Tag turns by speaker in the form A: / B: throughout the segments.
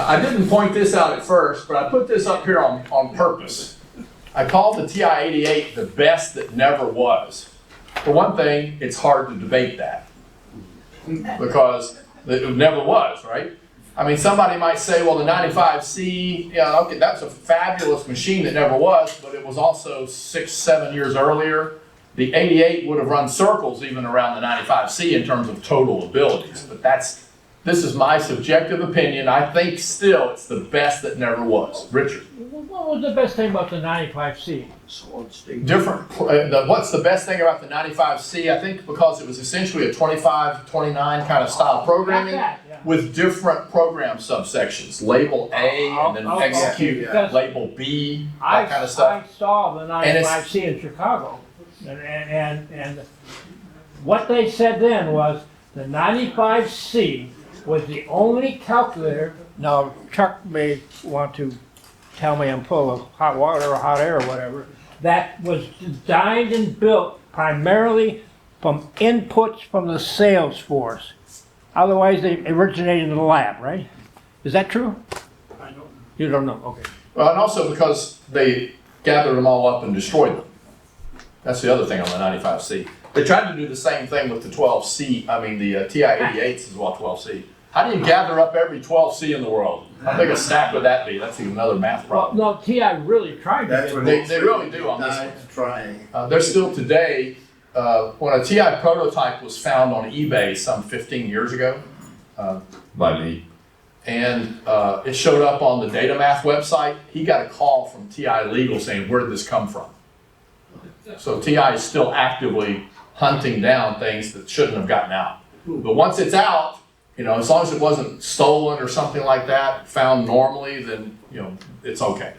A: I didn't point this out at first, but I put this up here on purpose. I called the TI-88 the best that never was. For one thing, it's hard to debate that because it never was, right? I mean, somebody might say, well, the 95C, yeah, okay, that's a fabulous machine that never was, but it was also 6-7 years earlier. The 88 would have run circles even around the 95C in terms of total abilities, but this is my subjective opinion. I think still it's the best that never was. Richard?
B: What was the best thing about the 95C?
A: Different. What's the best thing about the 95C? I think because it was essentially a 25-29 kind of style programming with different program subsections. Label A and then execute label B, that kind of stuff.
B: I saw the 95C in Chicago, and what they said then was the 95C was the only calculator. Now, Chuck may want to tell me I'm full of hot water or hot air or whatever, that was designed and built primarily from inputs from the sales force. Otherwise, they originated in the lab, right? Is that true?
C: I don't know.
B: You don't know, okay.
A: Well, and also because they gathered them all up and destroyed them. That's the other thing on the 95C. They tried to do the same thing with the 12C, I mean the TI-88s as well, 12C. How do you gather up every 12C in the world? How big a stack would that be? That's another math problem.
B: Well, no, TI really tried to do it.
A: They really do on this one. There's still today, when a TI prototype was found on eBay some 15 years ago, by me, and it showed up on the Data Math website, he got a call from TI Legal saying, where did this come from? So TI is still actively hunting down things that shouldn't have gotten out. But once it's out, as long as it wasn't stolen or something like that, found normally, then, it's okay.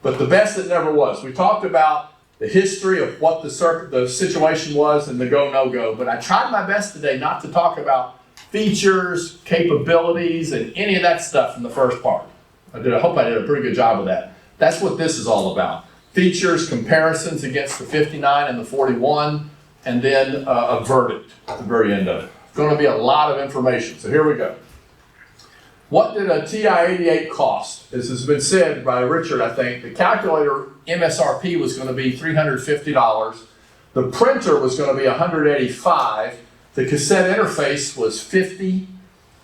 A: But the best that never was. We talked about the history of what the situation was and the go, no go. But I tried my best today not to talk about features, capabilities, and any of that stuff in the first part. I hope I did a pretty good job of that. That's what this is all about. Features, comparisons against the 59 and the 41, and then a verdict at the very end of it. Going to be a lot of information, so here we go. What did a TI-88 cost? This has been said by Richard, I think. The calculator MSRP was going to be $350. The printer was going to be $185. The cassette interface was $50,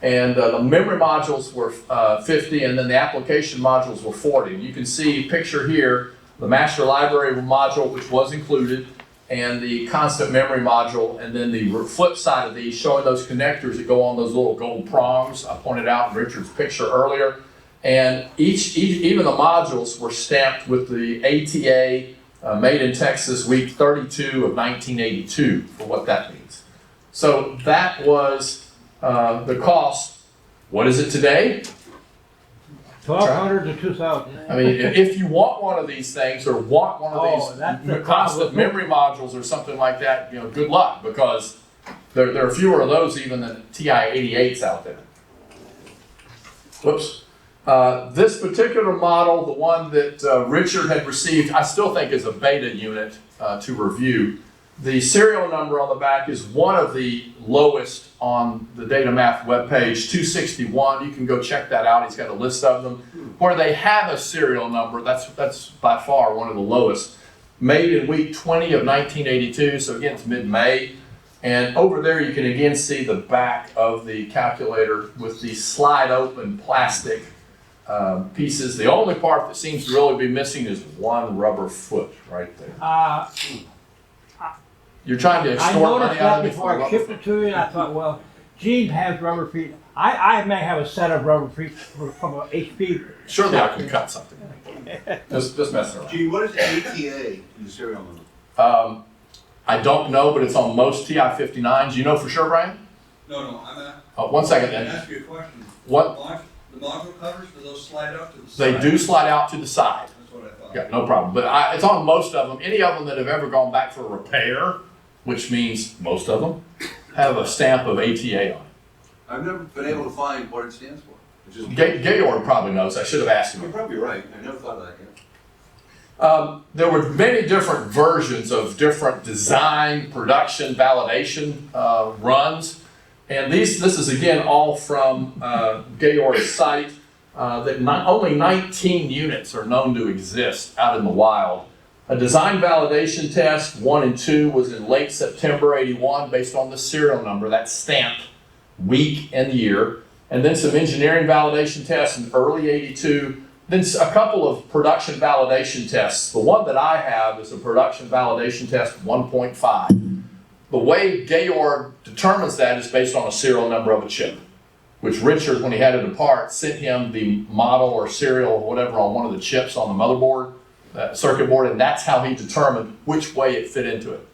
A: and the memory modules were $50, and then the application modules were $40. You can see a picture here, the master library module, which was included, and the constant memory module, and then the flip side of these showing those connectors that go on those little gold prongs I pointed out in Richard's picture earlier. And even the modules were stamped with the ATA made in Texas week 32 of 1982 for what that means. So that was the cost. What is it today?
B: $1,200 to $2,000.
A: I mean, if you want one of these things or want one of these constant memory modules or something like that, good luck, because there are fewer of those even than TI-88s out there. Whoops. This particular model, the one that Richard had received, I still think is a beta unit to review. The serial number on the back is one of the lowest on the Data Math webpage, 261. You can go check that out. He's got a list of them. Where they have a serial number, that's by far one of the lowest. Made in week 20 of 1982, so again, it's mid-May. And over there you can again see the back of the calculator with the slide open plastic pieces. The only part that seems to really be missing is one rubber foot right there. You're trying to extort money out of me
B: before I shipped it to you, and I thought, well, Gene has rubber feet. I may have a set of rubber feet from an HP.
A: Surely I can cut something. just messing around.
C: Gene, what is ATA in the serial number?
A: I don't know, but it's on most TI-59s. You know for sure, Brian?
D: No, I'm at.
A: Oh, 1 second
D: Can I
A: then.
D: ask you a question?
A: What?
D: The module covers, do those slide out to the side?
A: They do slide out to the side.
D: That's what I thought.
A: Yeah, no problem. But it's on most of them. Any of them that have ever gone back for repair, which means most of them, have a stamp of ATA on it.
C: I've never been able to find what it stands for.
A: Georg probably knows. I should have asked him.
C: You're probably right. I never thought of that yet.
A: There were many different versions of different design, production, validation runs. And this is again all from Georg's site. only 19 units are known to exist out in the wild. A design validation test, 1 and 2, was in late September '81 based on the serial number, that stamped week and year. And then some engineering validation tests in early '82. Then a couple of production validation tests. The one that I have is a production validation test 1.5. The way Georg determines that is based on a serial number of a chip, which Richard, when he had it apart, sent him the model or serial or whatever on one of the chips on the motherboard, circuit board, and that's how he determined which way it fit into it.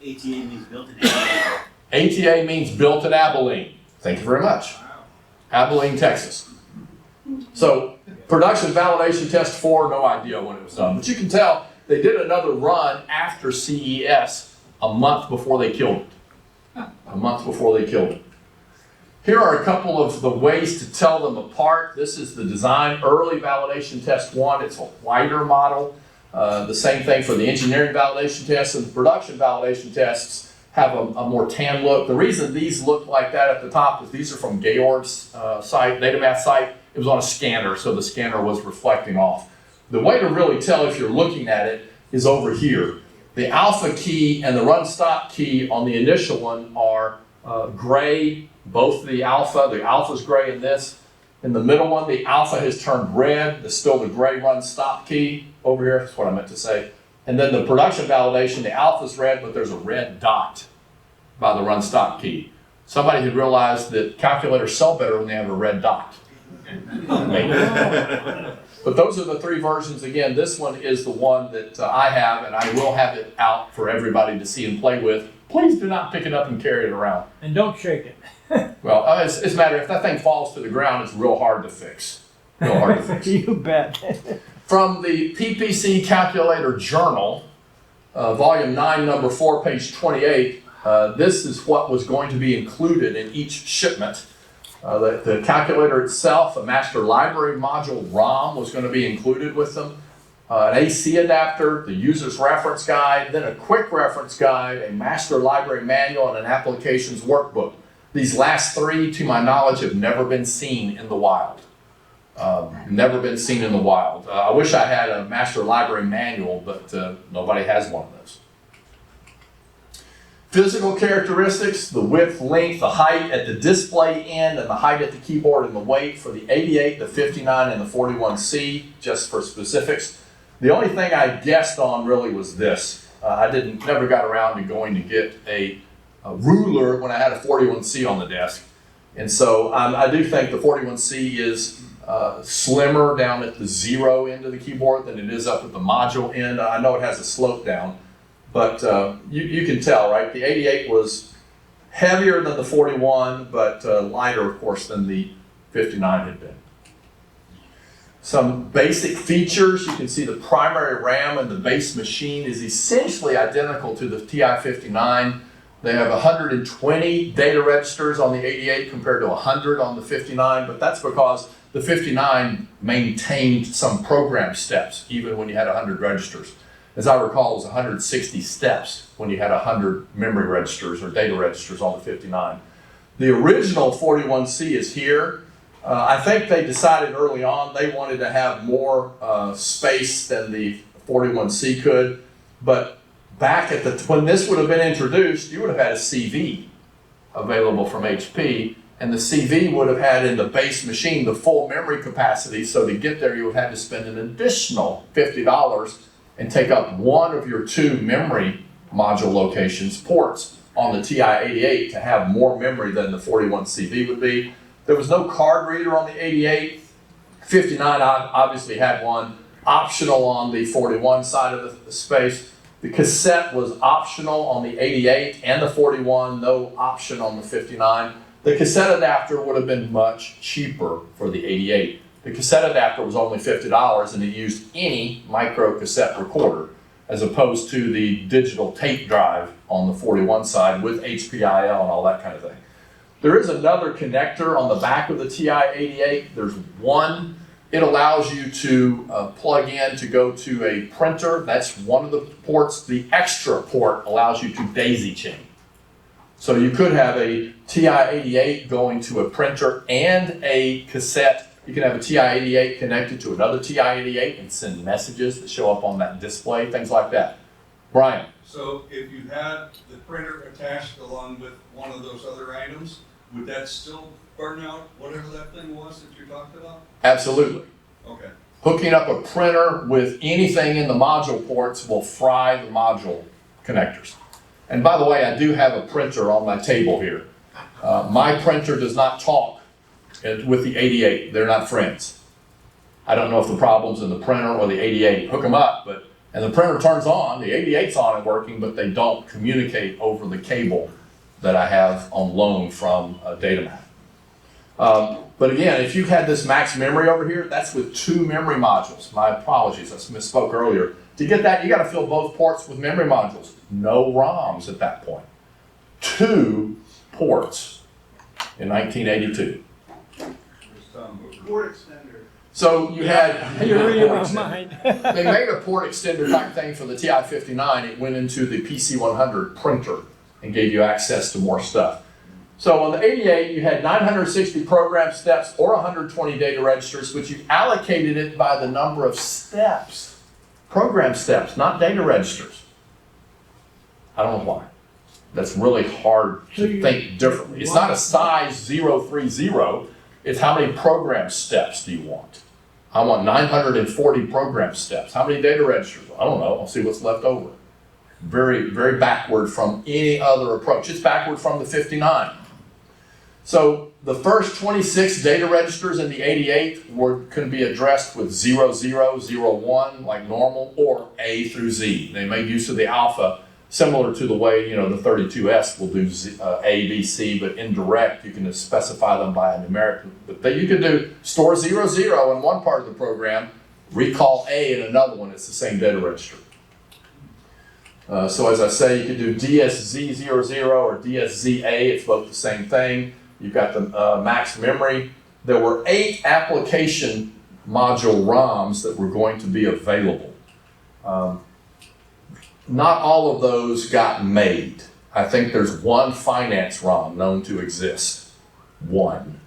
E: ATA means built in Abilene.
A: ATA means built in Abilene. Thank you very much. Abilene, Texas. So production validation test 4, no idea when it was done. But you can tell they did another run after CES a month before they killed it. A month before they killed it. Here are a couple of the ways to tell them apart. This is the design early validation test 1. It's a whiter model. The same thing for the engineering validation tests, and the production validation tests have a more tan look. The reason these look like that at the top is these are from Georg's site, Datamath site. It was on a scanner, so the scanner was reflecting off. The way to really tell if you're looking at it is over here. The alpha key and the run stop key on the initial one are gray, both the alpha's gray in this. In the middle one, the alpha has turned red. There's still the gray run stop key over here. That's what I meant to say. And then the production validation, the alpha's red, but there's a red dot by the run stop key. Somebody had realized that calculators sell better when they have a red dot. But those are the 3 versions. Again, this one is the one that I have, and I will have it out for everybody to see and play with. Please do not pick it up and carry it around.
B: And don't shake it.
A: Well, it's a matter, if that thing falls to the ground, it's real hard to fix. Real hard to fix.
B: You bet.
A: From the PPC Calculator Journal, volume 9, number 4, page 28, this is what was going to be included in each shipment. The calculator itself, a master library module ROM was going to be included with them, an AC adapter, the user's reference guide, then a quick reference guide, a master library manual, and an applications workbook. These last 3, to my knowledge, have never been seen in the wild. Never been seen in the wild. I wish I had a master library manual, but nobody has one of those. Physical characteristics, the width, length, the height at the display end, and the height at the keyboard, and the weight for the 88, the 59, and the 41C, just for specifics. The only thing I guessed on really was this. I never got around to going to get a ruler when I had a 41C on the desk. And so I do think the 41C is slimmer down at the 0 end of the keyboard than it is up at the module end. I know it has a slope down. But you can tell, right? The 88 was heavier than the 41, but lighter, of course, than the 59 had been. Some basic features. You can see the primary RAM in the base machine is essentially identical to the TI-59. They have 120 data registers on the 88 compared to 100 on the 59, but that's because the 59 maintained some program steps, even when you had 100 registers. As I recall, it was 160 steps when you had 100 memory registers or data registers on the 59. The original 41C is here. I think they decided early on they wanted to have more space than the 41C could, but back at when this would have been introduced, you would have had a CV available from HP, and the CV would have had in the base machine the full memory capacity, so to get there you would have had to spend an additional $50 and take up one of your 2 memory module locations, ports, on the TI-88 to have more memory than the 41CV would be. There was no card reader on the 88. 59 obviously had one, optional on the 41 side of the space. The cassette was optional on the 88 and the 41, no option on the 59. The cassette adapter would have been much cheaper for the 88. The cassette adapter was only $50 and it used any micro cassette recorder as opposed to the digital tape drive on the 41 side with HPIL and all that kind of thing. There is another connector on the back of the TI-88. There's one. It allows you to plug in to go to a printer. That's one of the ports. The extra port allows you to daisy chain. So you could have a TI-88 going to a printer and a cassette You can have a TI-88 connected to another TI-88 and send messages that show up on that display, things like that. Brian?
D: So if you had the printer attached along with one of those other items, would that still burn out whatever that thing was that you talked about?
A: Absolutely.
D: Okay.
A: Hooking up a printer with anything in the module ports will fry the module connectors. And by the way, I do have a printer on my table here. My printer does not talk with the 88. They're not friends. I don't know if the problem's in the printer or the 88. Hook them up, and the printer turns on, the 88's on and working, but they don't communicate over the cable that I have on loan from Datamat. But again, if you had this max memory over here, that's with 2 memory modules. My apologies, I misspoke earlier. To get that, you got to fill both ports with memory modules. No ROMs at that point. 2 ports in 1982.
D: Port extender.
A: So you had
B: You're reading my mind.
A: they made a port extender type thing for the TI-59. It went into the PC100 printer and gave you access to more stuff. So on the 88, you had 960 program steps or 120 data registers, but you allocated it by the number of steps. Program steps, not data registers. I don't know why. That's really hard to think differently. It's not a size 030. It's how many program steps do you want? I want 940 program steps. How many data registers? I don't know. I'll see what's left over. Very, very backward from any other approach. It's backward from the 59. So the first 26 data registers in the 88 could be addressed with 00, 01, like normal, or A through Z. They made use of the alpha, similar to the way, the 32S will do A, B, C, but indirect, you can just specify them by a numeric. But you could do store 00 in one part of the program, recall A in another one. It's the same data register. So as I say, you could do DSZ00 or DSZA. It's both the same thing. You've got the max memory. There were 8 application module ROMs that were going to be available. Not all of those got made. I think there's one finance ROM known to exist. One.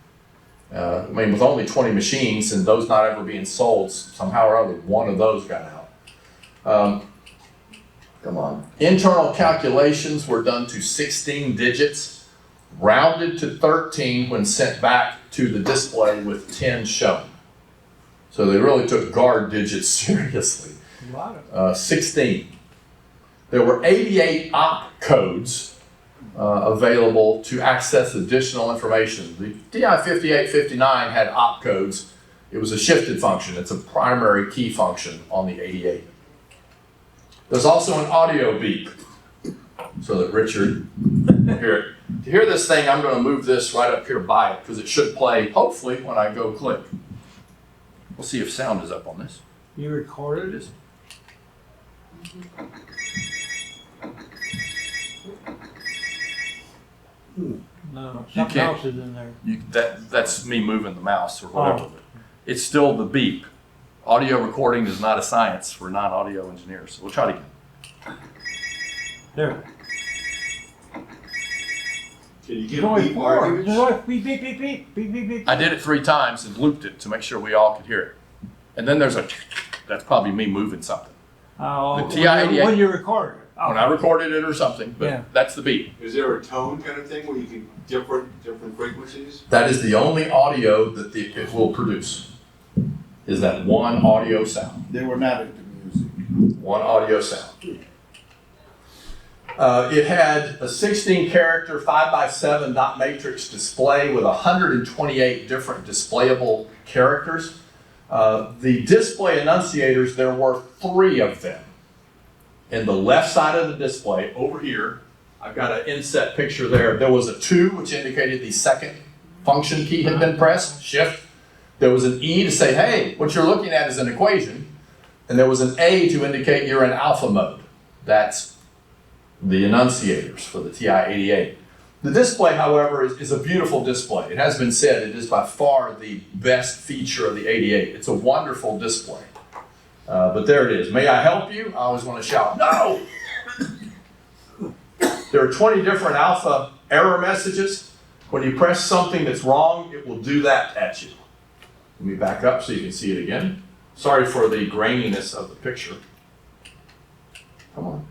A: With only 20 machines and those not ever being sold, somehow or other, one of those got out. Come on. Internal calculations were done to 16 digits, rounded to 13 when sent back to the display with 10 shown. So they really took guard digits seriously. 16. There were 88 op codes available to access additional information. The TI-58-59 had op codes. It was a shifted function. It's a primary key function on the 88. There's also an audio beep, so that Richard will hear it. To hear this thing, I'm going to move this right up here by it, because it should play, hopefully, when I go click. We'll see if sound is up on this.
B: You recorded
A: It is.
B: No,
A: You
B: something
A: can't-
B: else is in there.
A: That's me moving the mouse or whatever. But it's still the beep. Audio recording is not a science for non-audio engineers. So we'll try it again.
B: There.
C: Can you
B: There's
C: give
B: only
C: beep
B: 4.
C: arguments?
B: There's only beep, beep, beep, beep, beep, beep, beep.
A: I did it 3 times and looped it to make sure we all could hear it. And then there's that's probably me moving something.
B: Oh,
A: The TI-88
B: when you record it. Oh.
A: When I recorded it or something, but
B: Yeah.
A: that's the beep.
C: Is there a tone kind of thing where you can different frequencies?
A: That is the only audio that it will produce, is that one audio sound.
F: They were not into music.
A: One audio sound. It had a 16-character 5x7 dot matrix display with 128 different displayable characters. The display enunciators, there were 3 of them. In the left side of the display, over here, I've got an inset picture there. There was a 2, which indicated the second function key had been pressed, shift. There was an E to say, hey, what you're looking at is an equation. And there was an A to indicate you're in alpha mode. That's the enunciators for the TI-88. The display, however, is a beautiful display. It has been said it is by far the best feature of the 88. It's a wonderful display. But there it is. May I help you? I always want to shout, no! There are 20 different alpha error messages. When you press something that's wrong, it will do that at you. Let me back up so you can see it again. Sorry for the graininess of the picture. Come on.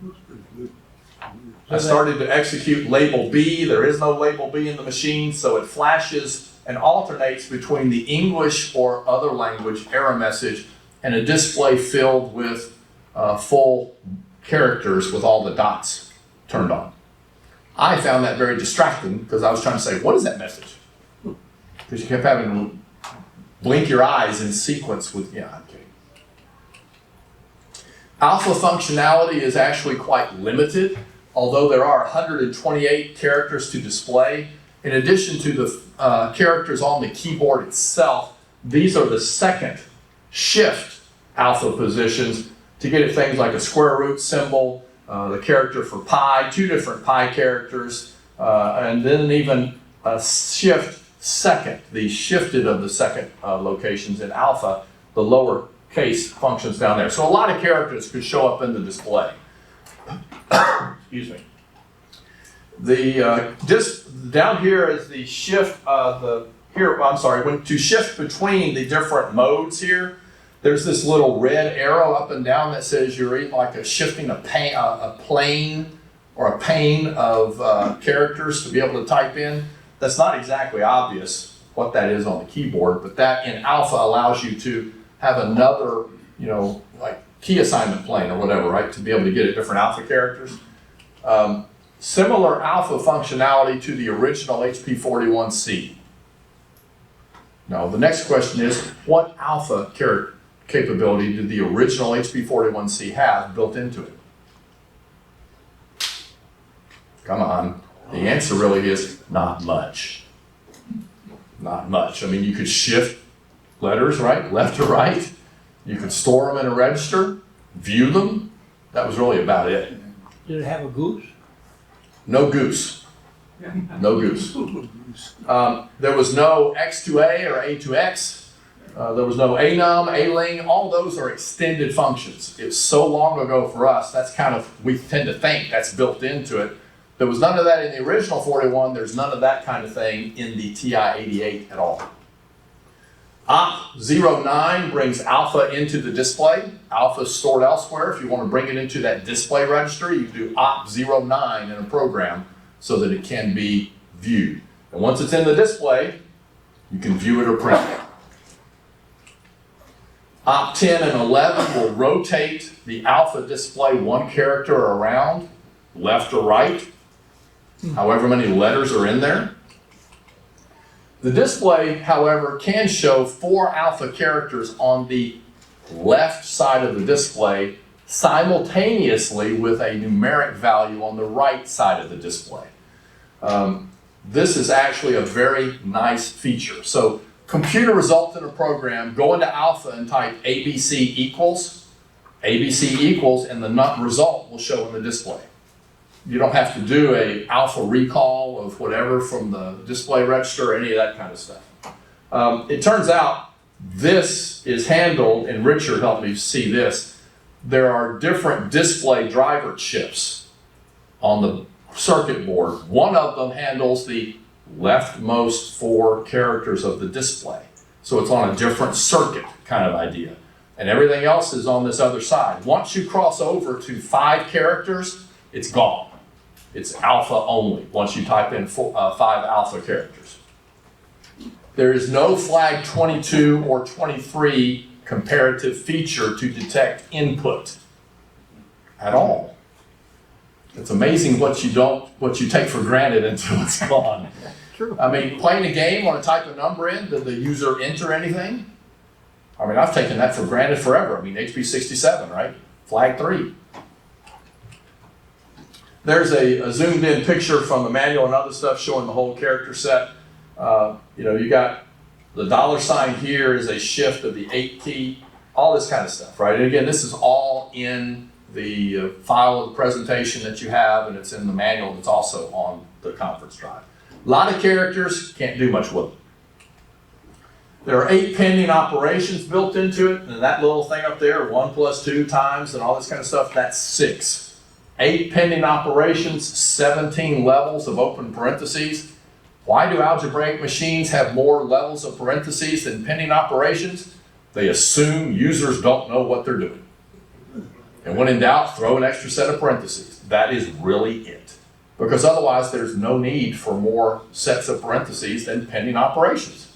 A: I started to execute label B. There is no label B in the machine, so it flashes and alternates between the English or other language error message and a display filled with full characters with all the dots turned on. I found that very distracting because I was trying to say, what is that message? Because you kept having to blink your eyes in sequence with, yeah, I'm kidding. Alpha functionality is actually quite limited, although there are 128 characters to display. In addition to the characters on the keyboard itself, these are the second shift alpha positions to get at things like a square root symbol, the character for pi, 2 different pi characters, and then even a shift second, the shifted of the second locations in alpha, the lower case functions down there. So a lot of characters could show up in the display. Excuse me. Down here is the shift, to shift between the different modes here, there's this little red arrow up and down that says you're like shifting a plane or a pane of characters to be able to type in. That's not exactly obvious what that is on the keyboard, but that in alpha allows you to have another, like key assignment plane or whatever, right, to be able to get at different alpha characters. Similar alpha functionality to the original HP41C. Now, the next question is, what alpha capability did the original HP41C have built into it? Come on. The answer really is not much. Not much. I mean, you could shift letters, right, left to right. You could store them in a register, view them. That was really about it.
B: Did it have a goose?
A: No goose. No goose. There was no X to A or A to X. There was no anum, aling. All those are extended functions. It's so long ago for us, that's kind of, we tend to think that's built into it. There was none of that in the original 41. There's none of that kind of thing in the TI-88 at all. Op09 brings alpha into the display. Alpha is stored elsewhere. If you want to bring it into that display register, you do Op09 in a program so that it can be viewed. And once it's in the display, you can view it or print it. Op10 and 11 will rotate the alpha display one character around, left or right, however many letters are in there. The display, however, can show 4 alpha characters on the left side of the display simultaneously with a numeric value on the right side of the display. This is actually a very nice feature. So computer results in a program, go into alpha and type ABC equals, and the result will show in the display. You don't have to do a alpha recall of whatever from the display register or any of that kind of stuff. It turns out this is handled, and Richard helped me see this. There are different display driver chips on the circuit board. One of them handles the leftmost 4 characters of the display. So it's on a different circuit kind of idea. And everything else is on this other side. Once you cross over to 5 characters, it's gone. It's alpha only, once you type in 5 alpha characters. There is no flag 22 or 23 comparative feature to detect input at all. It's amazing what you take for granted until it's gone.
B: True.
A: I mean, playing a game, want to type a number in, did the user enter anything? I mean, I've taken that for granted forever. I mean, HP67, right? Flag 3. There's a zoomed in picture from the manual and other stuff showing the whole character set. You got the $ here is a shift of the 8 key, all this kind of stuff, right? And again, this is all in the file of the presentation that you have, and it's in the manual that's also on the conference drive. A lot of characters, can't do much with them. There are 8 pending operations built into it, and that little thing up there, 1 + 2 times and all this kind of stuff, that's 6. 8 pending operations, 17 levels of open parentheses. Why do algebraic machines have more levels of parentheses than pending operations? They assume users don't know what they're doing. And when in doubt, throw an extra set of parentheses. That is really it. Because otherwise there's no need for more sets of parentheses than pending operations.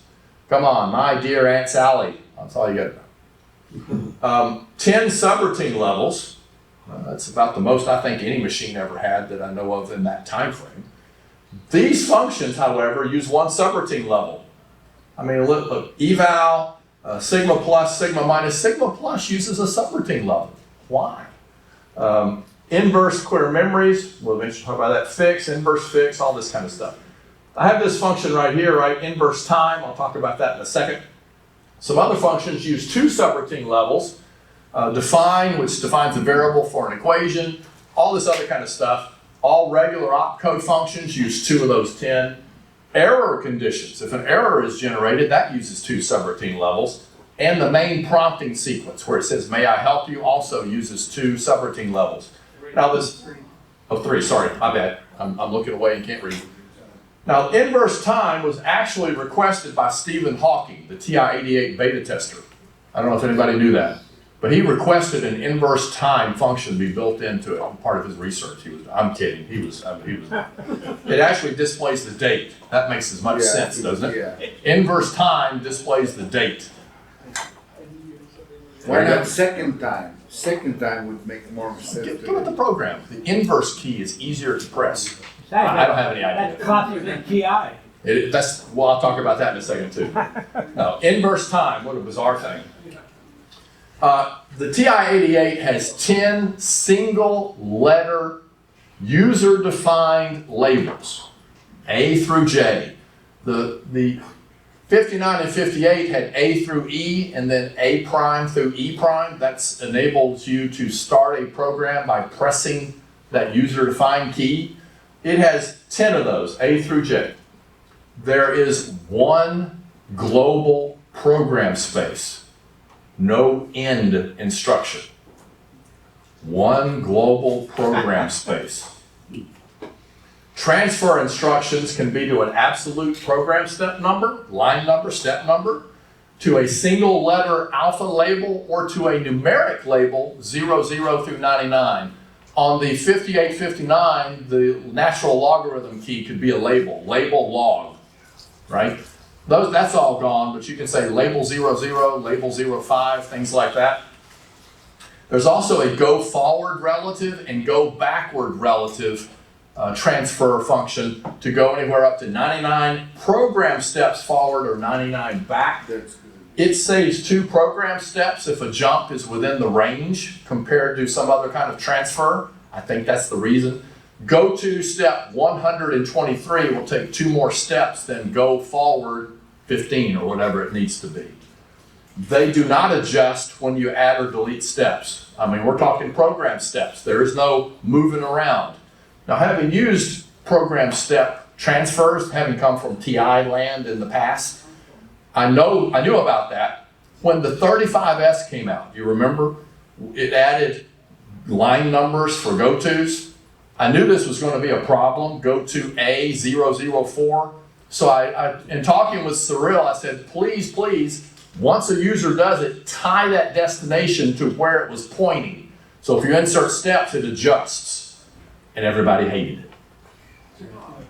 A: Come on, my dear Aunt Sally. That's all you got to know. 10 subroutine levels. That's about the most I think any machine ever had that I know of in that time frame. These functions, however, use one subroutine level. I mean, look, eval, sigma plus, sigma minus. Sigma plus uses a subroutine level. Why? Inverse query memories, we'll eventually talk about that. Fix, inverse fix, all this kind of stuff. I have this function right here, right? Inverse time, I'll talk about that in a second. Some other functions use 2 subroutine levels. Define, which defines a variable for an equation, all this other kind of stuff. All regular opcode functions use 2 of those 10. Error conditions, if an error is generated, that uses 2 subroutine levels. And the main prompting sequence, where it says, may I help you, also uses 2 subroutine levels. Now this, oh, 3, sorry, my bad. I'm looking away and can't read. Now, inverse time was actually requested by Stephen Hawking, the TI-88 beta tester. I don't know if anybody knew that. But he requested an inverse time function be built into it, part of his research. I'm kidding, it actually displays the date. That makes as much sense, doesn't it?
F: Yeah.
A: Inverse time displays the date.
F: Why not second time? Second time would make more sense.
A: Get with the program. The inverse key is easier to press. I don't have any idea.
B: That's classic in TI.
A: Well, I'll talk about that in a second too. No, inverse time, what a bizarre thing. The TI-88 has 10 single letter user-defined labels, A through J. The 59 and 58 had A through E and then A prime through E prime. That enables you to start a program by pressing that user-defined key. It has 10 of those, A through J. There is one global program space. No end instruction. One global program space. Transfer instructions can be to an absolute program step number, line number, step number, to a single letter alpha label, or to a numeric label 00 through 99. On the 5859, the natural logarithm key could be a label log, right? That's all gone, but you can say label 00, label 05, things like that. There's also a go forward relative and go backward relative transfer function to go anywhere up to 99 program steps forward or 99 back. It saves 2 program steps if a jump is within the range compared to some other kind of transfer. I think that's the reason. Go to step 123 will take 2 more steps than go forward 15 or whatever it needs to be. They do not adjust when you add or delete steps. I mean, we're talking program steps. There is no moving around. Now, having used program step transfers, having come from TI land in the past, I knew about that. When the 35S came out, you remember, it added line numbers for go-tos. I knew this was going to be a problem, go to A004. So in talking with Cyril, I said, please, once a user does it, tie that destination to where it was pointing. So if you insert steps, it adjusts. And everybody hated it.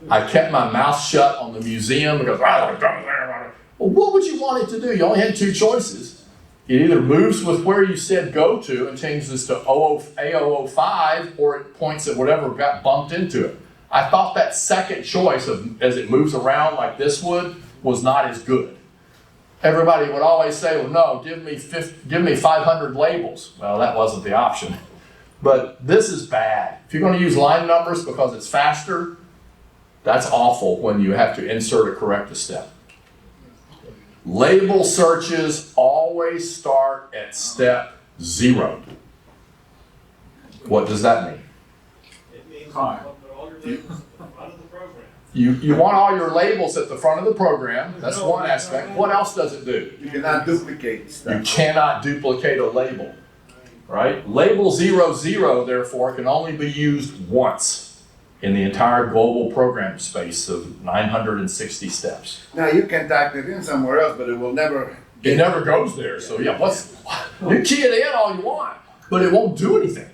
A: I kept my mouth shut on the museum because, well, what would you want it to do? You only had 2 choices. It either moves with where you said go to and changes to A005, or it points at whatever got bumped into it. I thought that second choice of as it moves around like this was not as good. Everybody would always say, well, no, give me 500 labels. Well, that wasn't the option. But this is bad. If you're going to use line numbers because it's faster, that's awful when you have to insert or correct a step. Label searches always start at step 0. What does that mean?
G: It means all your labels at the front of the program.
A: You want all your labels at the front of the program. That's one aspect. What else does it do?
F: You cannot duplicate stuff.
A: You cannot duplicate a label, right? Label 00, therefore, can only be used once. in the entire global program space of 960 steps.
F: Now, you can type it in somewhere else, but it will never.
A: It never goes there. So yeah, you key it in all you want, but it won't do anything.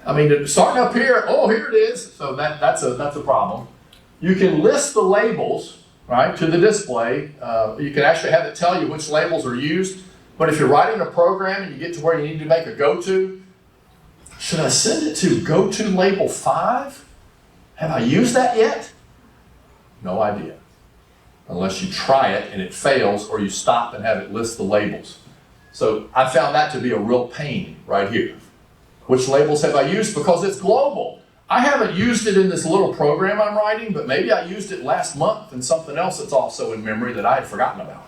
A: I mean, starting up here, oh, here it is. So that's a problem. You can list the labels, right, to the display. You can actually have it tell you which labels are used. But if you're writing a program and you get to where you need to make a go-to, should I send it to go-to label 5? Have I used that yet? No idea. Unless you try it and it fails, or you stop and have it list the labels. So I found that to be a real pain right here. Which labels have I used? Because it's global. I haven't used it in this little program I'm writing, but maybe I used it last month in something else that's also in memory that I had forgotten about.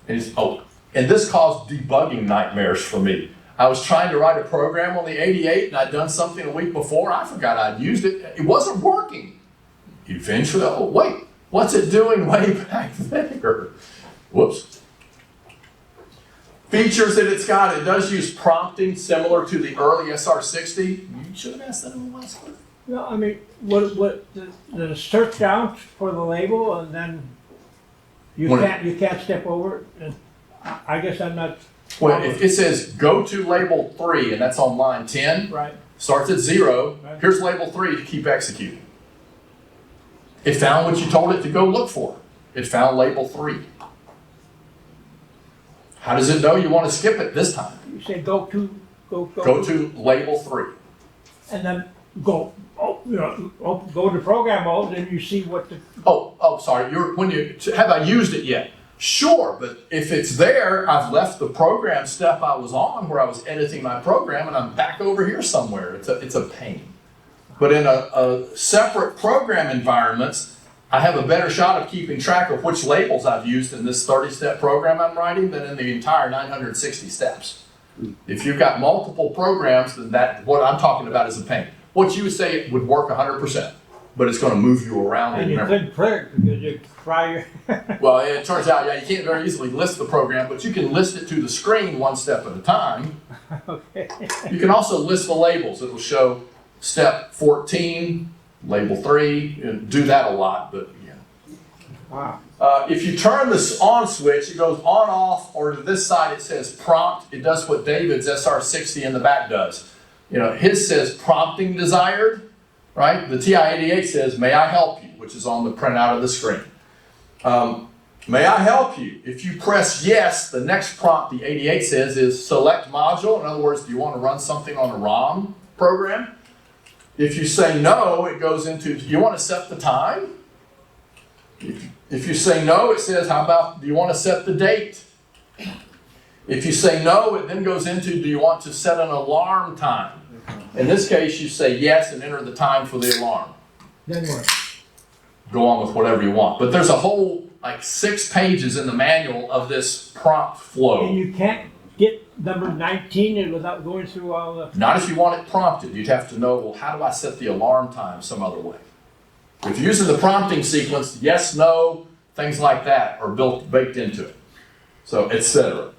A: And this caused debugging nightmares for me. I was trying to write a program on the 88 and I'd done something a week before. I forgot I'd used it. It wasn't working. Eventually, oh wait, what's it doing way back there? Whoops. Features that it's got, it does use prompting similar to the early SR60. You should have asked that in the last one.
B: No, I mean, what the search down for the label, and then you can't step over it. And I guess I'm not.
A: Well, if it says go to label 3, and that's on line 10,
B: right.
A: Starts at 0.
B: Right.
A: Here's label 3 to keep executing. It found what you told it to go look for. It found label 3. How does it know you want to skip it this time?
B: You say go to
A: label 3.
B: and then go to program mode, and you see what the.
A: Sorry. Have I used it yet? Sure, but if it's there, I've left the program step I was on where I was editing my program, and I'm back over here somewhere. It's a pain. But in a separate program environments, I have a better shot of keeping track of which labels I've used in this 30-step program I'm writing than in the entire 960 steps. If you've got multiple programs, then what I'm talking about is a pain. What you would say it would work 100%, but it's going to move you around.
B: And you couldn't print because you try your.
A: Well, it turns out, you can't very easily list the program, but you can list it to the screen one step at a time.
B: Okay.
A: You can also list the labels. It'll show step 14, label 3, and do that a lot, but yeah.
B: Wow.
A: If you turn this on switch, it goes on, off, or to this side it says prompt. It does what David's SR60 in the back does. His says prompting desired, right? The TI-88 says, may I help you, which is on the printout of the screen. May I help you? If you press yes, the next prompt the 88 says is select module. In other words, do you want to run something on a ROM program? If you say no, it goes into, do you want to set the time? If you say no, it says, how about, do you want to set the date? If you say no, it then goes into, do you want to set an alarm time? In this case, you say yes and enter the time for the alarm.
B: Then what?
A: Go on with whatever you want. But there's a whole, 6 pages in the manual of this prompt flow.
B: And you can't get number 19 without going through all the.
A: Not if you want it prompted. You'd have to know, well, how do I set the alarm time some other way? If you're using the prompting sequence, yes, no, things like that are baked into it. So, etc.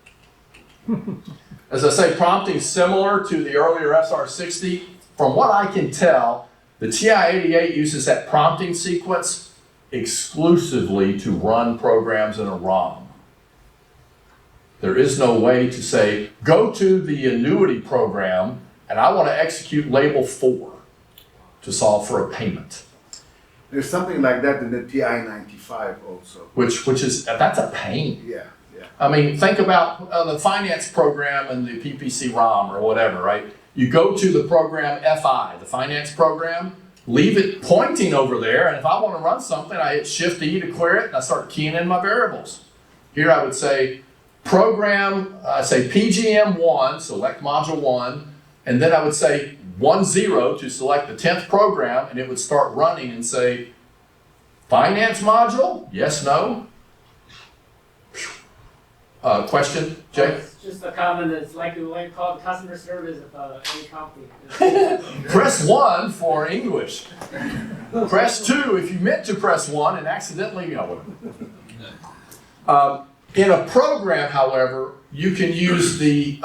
A: As I say, prompting similar to the earlier SR60. From what I can tell, the TI-88 uses that prompting sequence exclusively to run programs in a ROM. There is no way to say, go to the annuity program and I want to execute label 4 to solve for a payment.
F: There's something like that in the TI-95 also.
A: Which is, that's a pain.
F: Yeah.
A: I mean, think about the finance program and the PPC ROM or whatever, right? You go to the program FI, the finance program, leave it pointing over there, and if I want to run something, I hit Shift-E to clear it, and I start keying in my variables. Here I would say program, say PGM1, select module 1, and then I would say 10 to select the 10th program, and it would start running and say, finance module? Yes, no? Question, Jay?
H: It's just a comment that's like what you call customer service of any company.
A: Press 1 for English. Press 2 if you meant to press 1 and accidentally, in a program, however, you can use the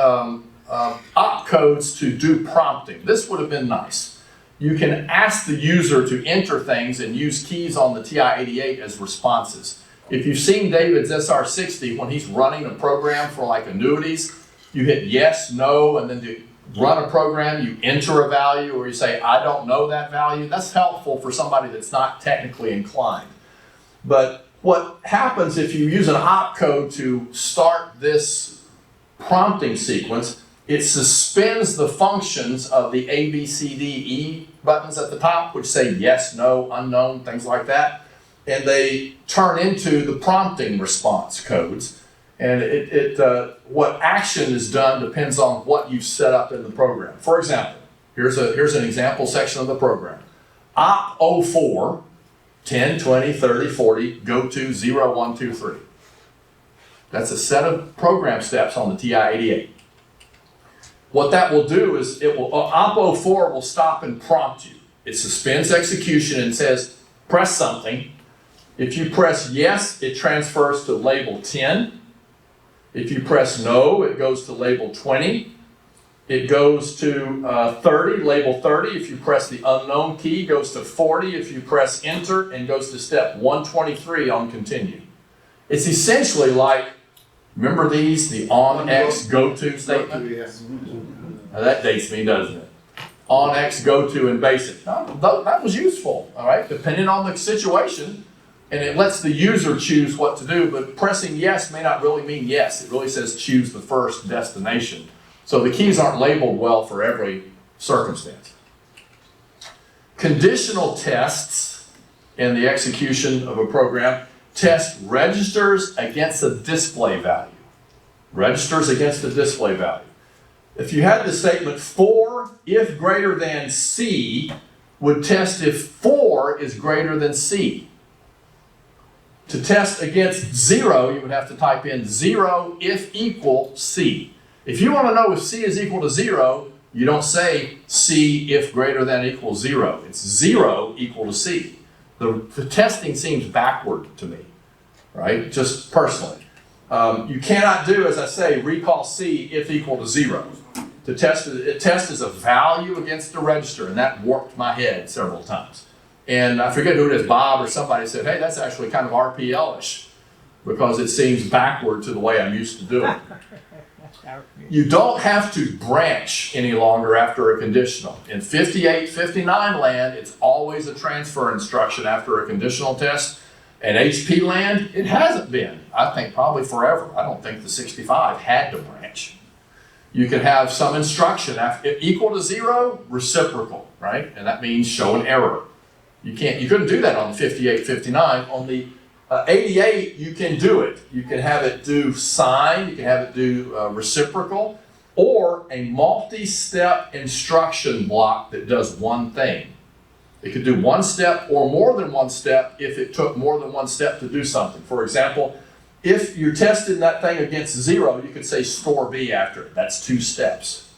A: opcodes to do prompting. This would have been nice. you can ask the user to enter things and use keys on the TI-88 as responses. If you've seen David's SR60, when he's running a program for like annuities, you hit yes, no, and then to run a program, you enter a value, or you say, I don't know that value. That's helpful for somebody that's not technically inclined. But what happens if you use an opcode to start this prompting sequence, it suspends the functions of the A, B, C, D, E buttons at the top, which say yes, no, unknown, things like that. And they turn into the prompting response codes. And what action is done depends on what you've set up in the program. For example, here's an example section of the program. Op 04, 10, 20, 30, 40, go to 0, 1, 2, 3. That's a set of program steps on the TI-88. What that will do is Op 04 will stop and prompt you. It suspends execution and says, press something. If you press yes, it transfers to label 10. If you press no, it goes to label 20. It goes to 30, label 30. If you press the unknown key, it goes to 40. If you press enter, and goes to step 123 on continue. It's essentially like, remember these, the on X go to statement?
F: Yes.
A: Now that dates me, doesn't it? On X go to and basic. That was useful, all right, depending on the situation. And it lets the user choose what to do, but pressing yes may not really mean yes. It really says choose the first destination. So the keys aren't labeled well for every circumstance. Conditional tests in the execution of a program test registers against a display value. Registers against a display value. If you had the statement for if greater than C, would test if 4 is greater than C. To test against 0, you would have to type in 0 if equal C. If you want to know if C is equal to 0, you don't say C if greater than equals 0. It's 0 equal to C. The testing seems backward to me, right? Just personally. You cannot do, as I say, recall C if equal to 0. It tests a value against the register, and that warped my head several times. And I forget who it is, Bob or somebody said, hey, that's actually kind of RPL-ish because it seems backward to the way I'm used to doing it. You don't have to branch any longer after a conditional. In 58, 59 land, it's always a transfer instruction after a conditional test. And HP land, it hasn't been. I think probably forever. I don't think the 65 had to branch. You can have some instruction after, equal to 0, reciprocal, right? And that means show an error. You couldn't do that on the 58, 59. On the 88, you can do it. You can have it do sign, you can have it do reciprocal, or a multi-step instruction block that does one thing. It could do one step or more than one step if it took more than one step to do something. For example, if you're testing that thing against 0, you could say store B after it. That's 2 steps.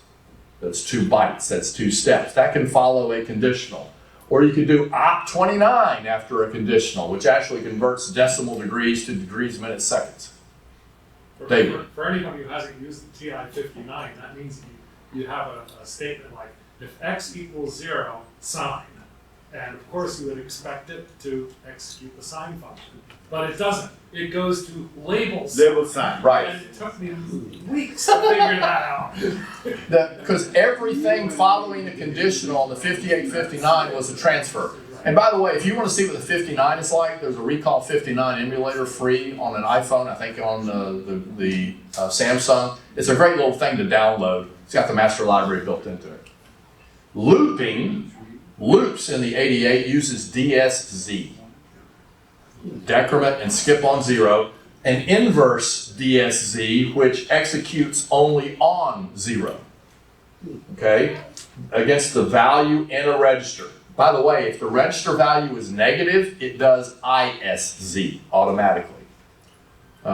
A: That's 2 bytes. That's 2 steps. That can follow a conditional. Or you could do op 29 after a conditional, which actually converts decimal degrees to degrees, minutes, seconds. David.
G: For anybody who hasn't used the TI-89, that means you have a statement like, if x equals 0, sign. And of course you would expect it to execute the sign function. But it doesn't. It goes to label sign.
F: Label sign.
A: Right.
G: And it took me weeks to figure that out.
A: Because everything following the conditional on the 58, 59 was a transfer. And by the way, if you want to see what the 59 is like, there's a Recall 59 emulator free on an iPhone, I think on the Samsung. It's a great little thing to download. It's got the master library built into it. Loops in the 88 uses DSZ. Decrement and skip on 0, and inverse DSZ, which executes only on 0, okay, against the value in a register. By the way, if the register value is negative, it does ISZ automatically.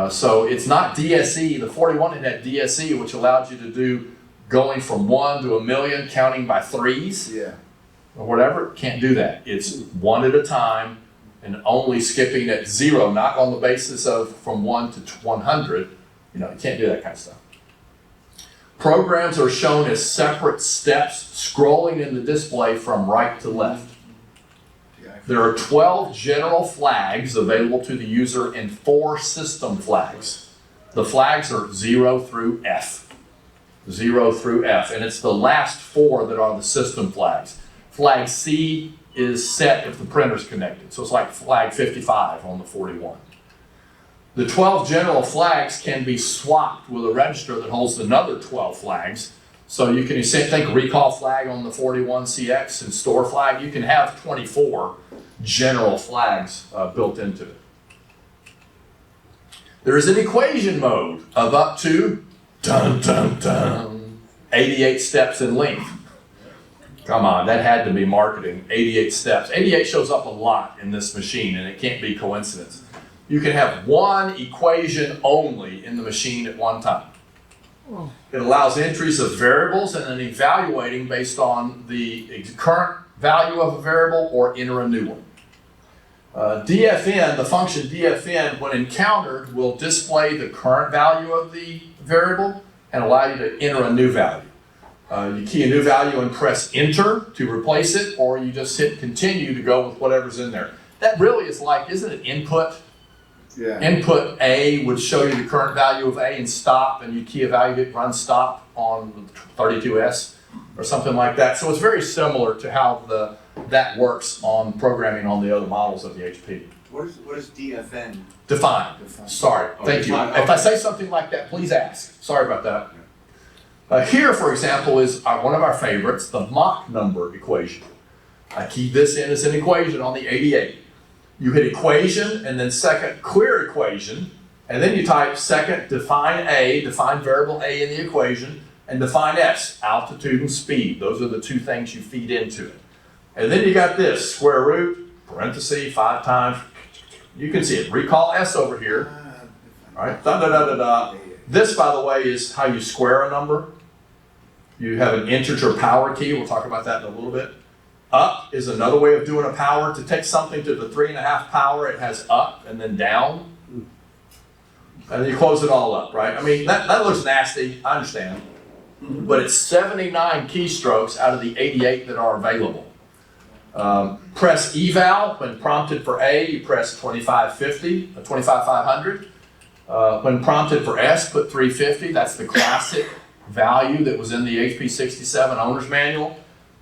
A: So it's not DSE. The 41 had DSE, which allowed you to do going from 1 to 1,000,000, counting by 3s,
F: Yeah.
A: or whatever. Can't do that. It's 1 at a time. And only skipping at 0, not on the basis of from 1 to 100. You can't do that kind of stuff. Programs are shown as separate steps scrolling in the display from right to left. There are 12 general flags available to the user and 4 system flags. The flags are 0 through F. 0 through F, and it's the last 4 that are the system flags. Flag C is set if the printer's connected, so it's like flag 55 on the 41. The 12 general flags can be swapped with a register that holds another 12 flags. So you can think recall flag on the 41CX and store flag. You can have 24 general flags built into it. There is an equation mode of up to 88 steps in length. Come on, that had to be marketing, 88 steps. 88 shows up a lot in this machine, and it can't be coincidence. You can have one equation only in the machine at one time. It allows entries of variables and then evaluating based on the current value of a variable or enter a new one. DFN, the function DFN, when encountered, will display the current value of the variable and allow you to enter a new value. You key a new value and press enter to replace it, or you just hit continue to go with whatever's in there. That really is like, isn't it input?
F: Yeah.
A: Input A would show you the current value of A and stop, and you key a value to run stop on 32S or something like that. So it's very similar to how that works on programming on the other models of the HP.
E: What is DFN?
A: Define. Sorry, thank you. If I say something like that, please ask. Sorry about that. Here, for example, is one of our favorites, the Mach number equation. I keyed this in as an equation on the 88. You hit equation and then second clear equation, and then you type second define A, define variable A in the equation, and define S, altitude and speed. Those are the 2 things you feed into it. And then you got this, square root, parenthesis, 5 times. You can see it. Recall S over here. All right, da da da da da. This, by the way, is how you square a number. You have an integer power key. We'll talk about that in a little bit. Up is another way of doing a power. To take something to the 3.5 power, it has up and then down. And then you close it all up, right? I mean, that looks nasty, I understand. But it's 79 keystrokes out of the 88 that are available. Press eval when prompted for A, you press 2550, 25500. When prompted for S, put 350. That's the classic value that was in the HP67 owner's manual.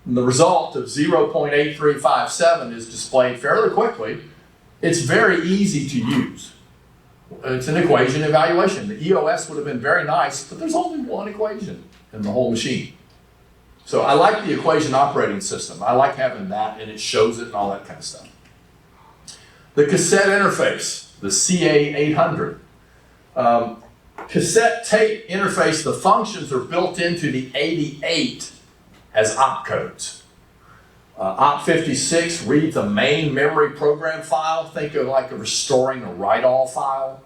A: And the result of 0.8357 is displayed fairly quickly. It's very easy to use. It's an equation evaluation. The EOS would have been very nice, but there's only one equation in the whole machine. So I like the equation operating system. I like having that, and it shows it and all that kind of stuff. The cassette interface, the CA800. Cassette tape interface, the functions are built into the 88 as opcodes. Op56 reads a main memory program file. Think of like restoring a write-all file.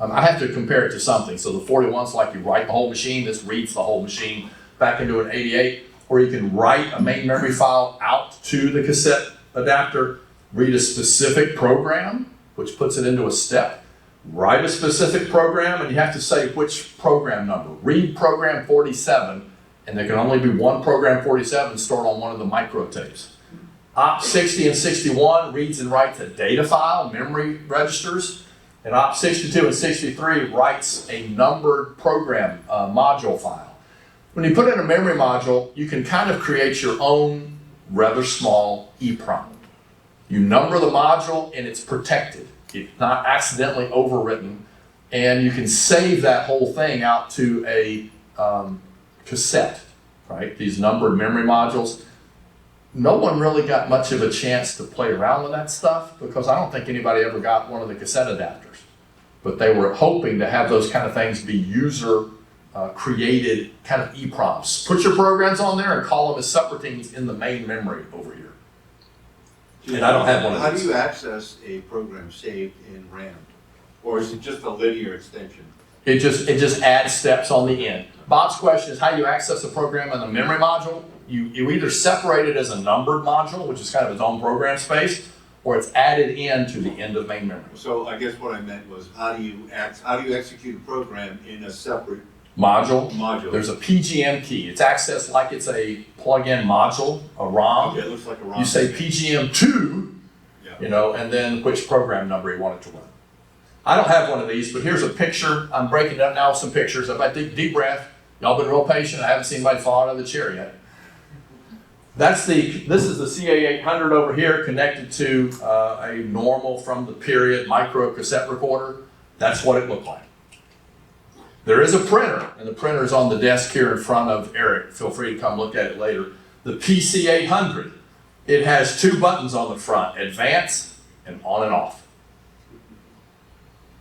A: I have to compare it to something. So the 41's like you write the whole machine. This reads the whole machine back into an 88. Or you can write a main memory file out to the cassette adapter, read a specific program, which puts it into a step. Write a specific program, and you have to say which program number. Read program 47, and there can only be one program 47 stored on one of the micro tapes. Op 60 and 61 reads and writes a data file, memory registers, and Op 62 and 63 writes a numbered program module file. When you put in a memory module, you can kind of create your own rather small EEPROM. You number the module, and it's protected. It's not accidentally overwritten, and you can save that whole thing out to a cassette, right? These numbered memory modules. No one really got much of a chance to play around with that stuff because I don't think anybody ever got one of the cassette adapters. But they were hoping to have those kind of things be user created kind of EEPROMs. Put your programs on there and call them as subroutines in the main memory over here. And I don't have one of those.
I: How do you access a program saved in RAM? Or is it just a linear extension?
A: It just adds steps on the end. Bob's question is how you access a program in the memory module. You either separate it as a numbered module, which is kind of its own program space, or it's added into the end of main memory.
I: So I guess what I meant was how do you execute a program in a separate Module.
A: There's a PGM key. It's accessed like it's a plug-in module, a ROM.
I: Okay, it looks like a ROM.
A: You say PGM2,
I: Yeah.
A: and then which program number you want it to run. I don't have one of these, but here's a picture. I'm breaking it up now with some pictures. If I take deep breath, y'all been real patient. I haven't seen anybody fall out of the chair yet. This is the CA800 over here connected to a normal from the period micro cassette recorder. That's what it looked like. There is a printer, and the printer is on the desk here in front of Eric. Feel free to come look at it later. The PC800, it has 2 buttons on the front, advance and on and off.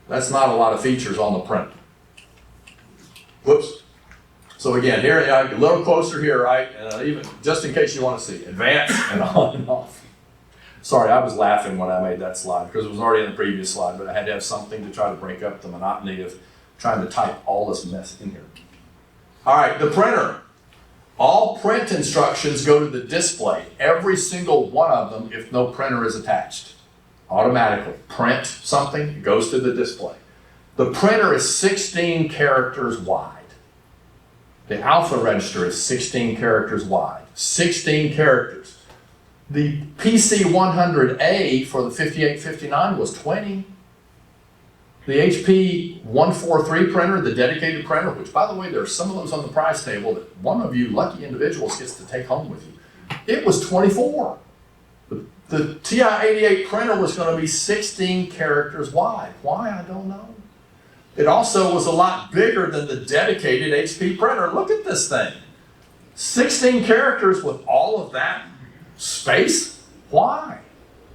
A: That's not a lot of features on the printer. Whoops. So again, here, a little closer here, right? And even just in case you want to see, advance and on and off. Sorry, I was laughing when I made that slide because it was already in the previous slide, but I had to have something to try to break up the monotony of trying to type all this mess in here. All right, the printer. All print instructions go to the display. Every single one of them if no printer is attached. Automatically. Print something, it goes to the display. The printer is 16 characters wide. The alpha register is 16 characters wide. 16 characters. The PC100A for the 5859 was 20. The HP 143 printer, the dedicated printer, which by the way, there are some of those on the price table that one of you lucky individuals gets to take home with you. It was 24. The TI-88 printer was going to be 16 characters wide. Why? I don't know. It also was a lot bigger than the dedicated HP printer. Look at this thing. 16 characters with all of that space? Why?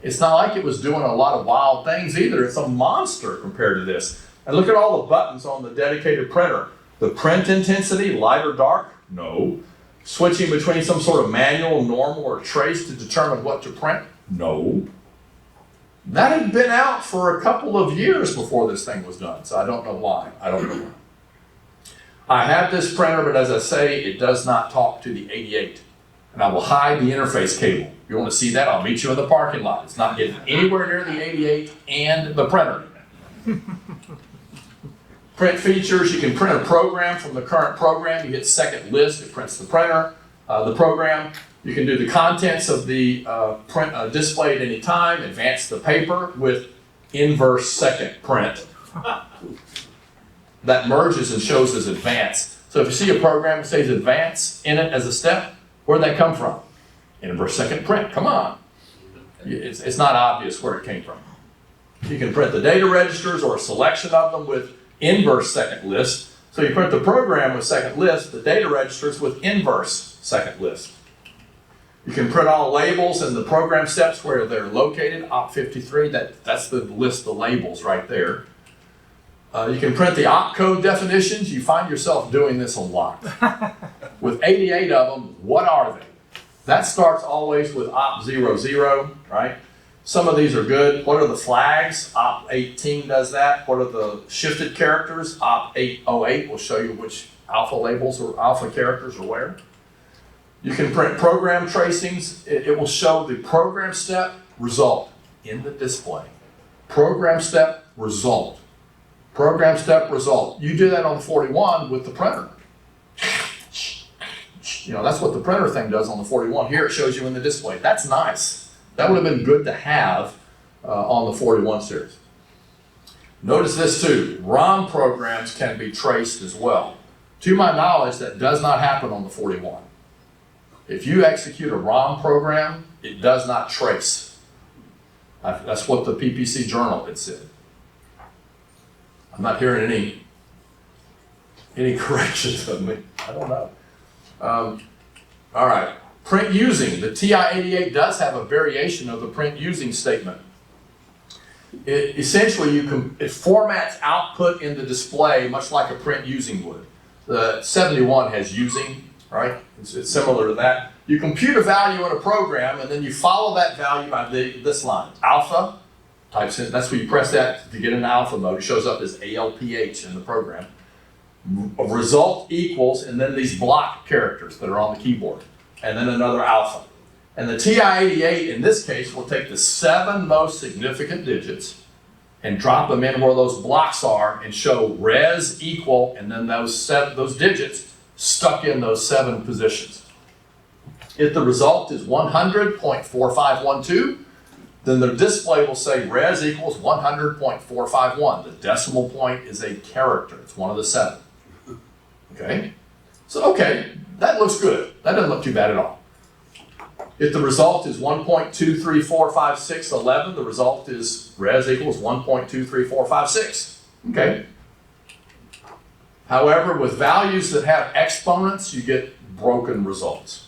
A: It's not like it was doing a lot of wild things either. It's a monster compared to this. And look at all the buttons on the dedicated printer. The print intensity, light or dark? No. Switching between some sort of manual, normal, or trace to determine what to print? No. That had been out for a couple of years before this thing was done, so I don't know why. I don't know why. I have this printer, but as I say, it does not talk to the 88. And I will hide the interface cable. If you want to see that, I'll meet you in the parking lot. It's not getting anywhere near the 88 and the printer. Print features, you can print a program from the current program. You hit second list, it prints the printer, the program. You can do the contents of the print display at any time, advance the paper with inverse second print. That merges and shows as advance. So if you see a program that says advance in it as a step, where'd that come from? Inverse second print, come on. It's not obvious where it came from. You can print the data registers or a selection of them with inverse second list. So you print the program with second list, the data registers with inverse second list. You can print all labels and the program steps where they're located, Op53, that's the list of labels right there. You can print the opcode definitions. You find yourself doing this a lot. With 88 of them, what are they? That starts always with op00, right? Some of these are good. What are the flags? Op18 does that. What are the shifted characters? Op808 will show you which alpha labels or alpha characters are where. You can print program tracings. It will show the program step result in the display. Program step result. Program step result. You do that on the 41 with the printer. That's what the printer thing does on the 41. Here it shows you in the display. That's nice. That would have been good to have on the 41 series. Notice this too. ROM programs can be traced as well. To my knowledge, that does not happen on the 41. If you execute a ROM program, it does not trace. That's what the PPC journal had said. I'm not hearing any corrections of me. I don't know. All right. Print using. The TI-88 does have a variation of the print using statement. Essentially, it formats output in the display much like a print using would. The 71 has using, right? It's similar to that. You compute a value in a program, and then you follow that value by this line. Alpha, types in, that's where you press that to get into alpha mode. It shows up as ALPH in the program. A result equals, and then these block characters that are on the keyboard, and then another alpha. And the TI-88, in this case, will take the 7 most significant digits and drop them in where those blocks are and show res equal, and then those digits stuck in those 7 positions. If the result is 100.4512, then the display will say res equals 100.451. The decimal point is a character. It's one of the 7. Okay? So, okay, that looks good. That doesn't look too bad at all. If the result is 1.2345611, the result is res equals 1.23456. Okay? However, with values that have exponents, you get broken results.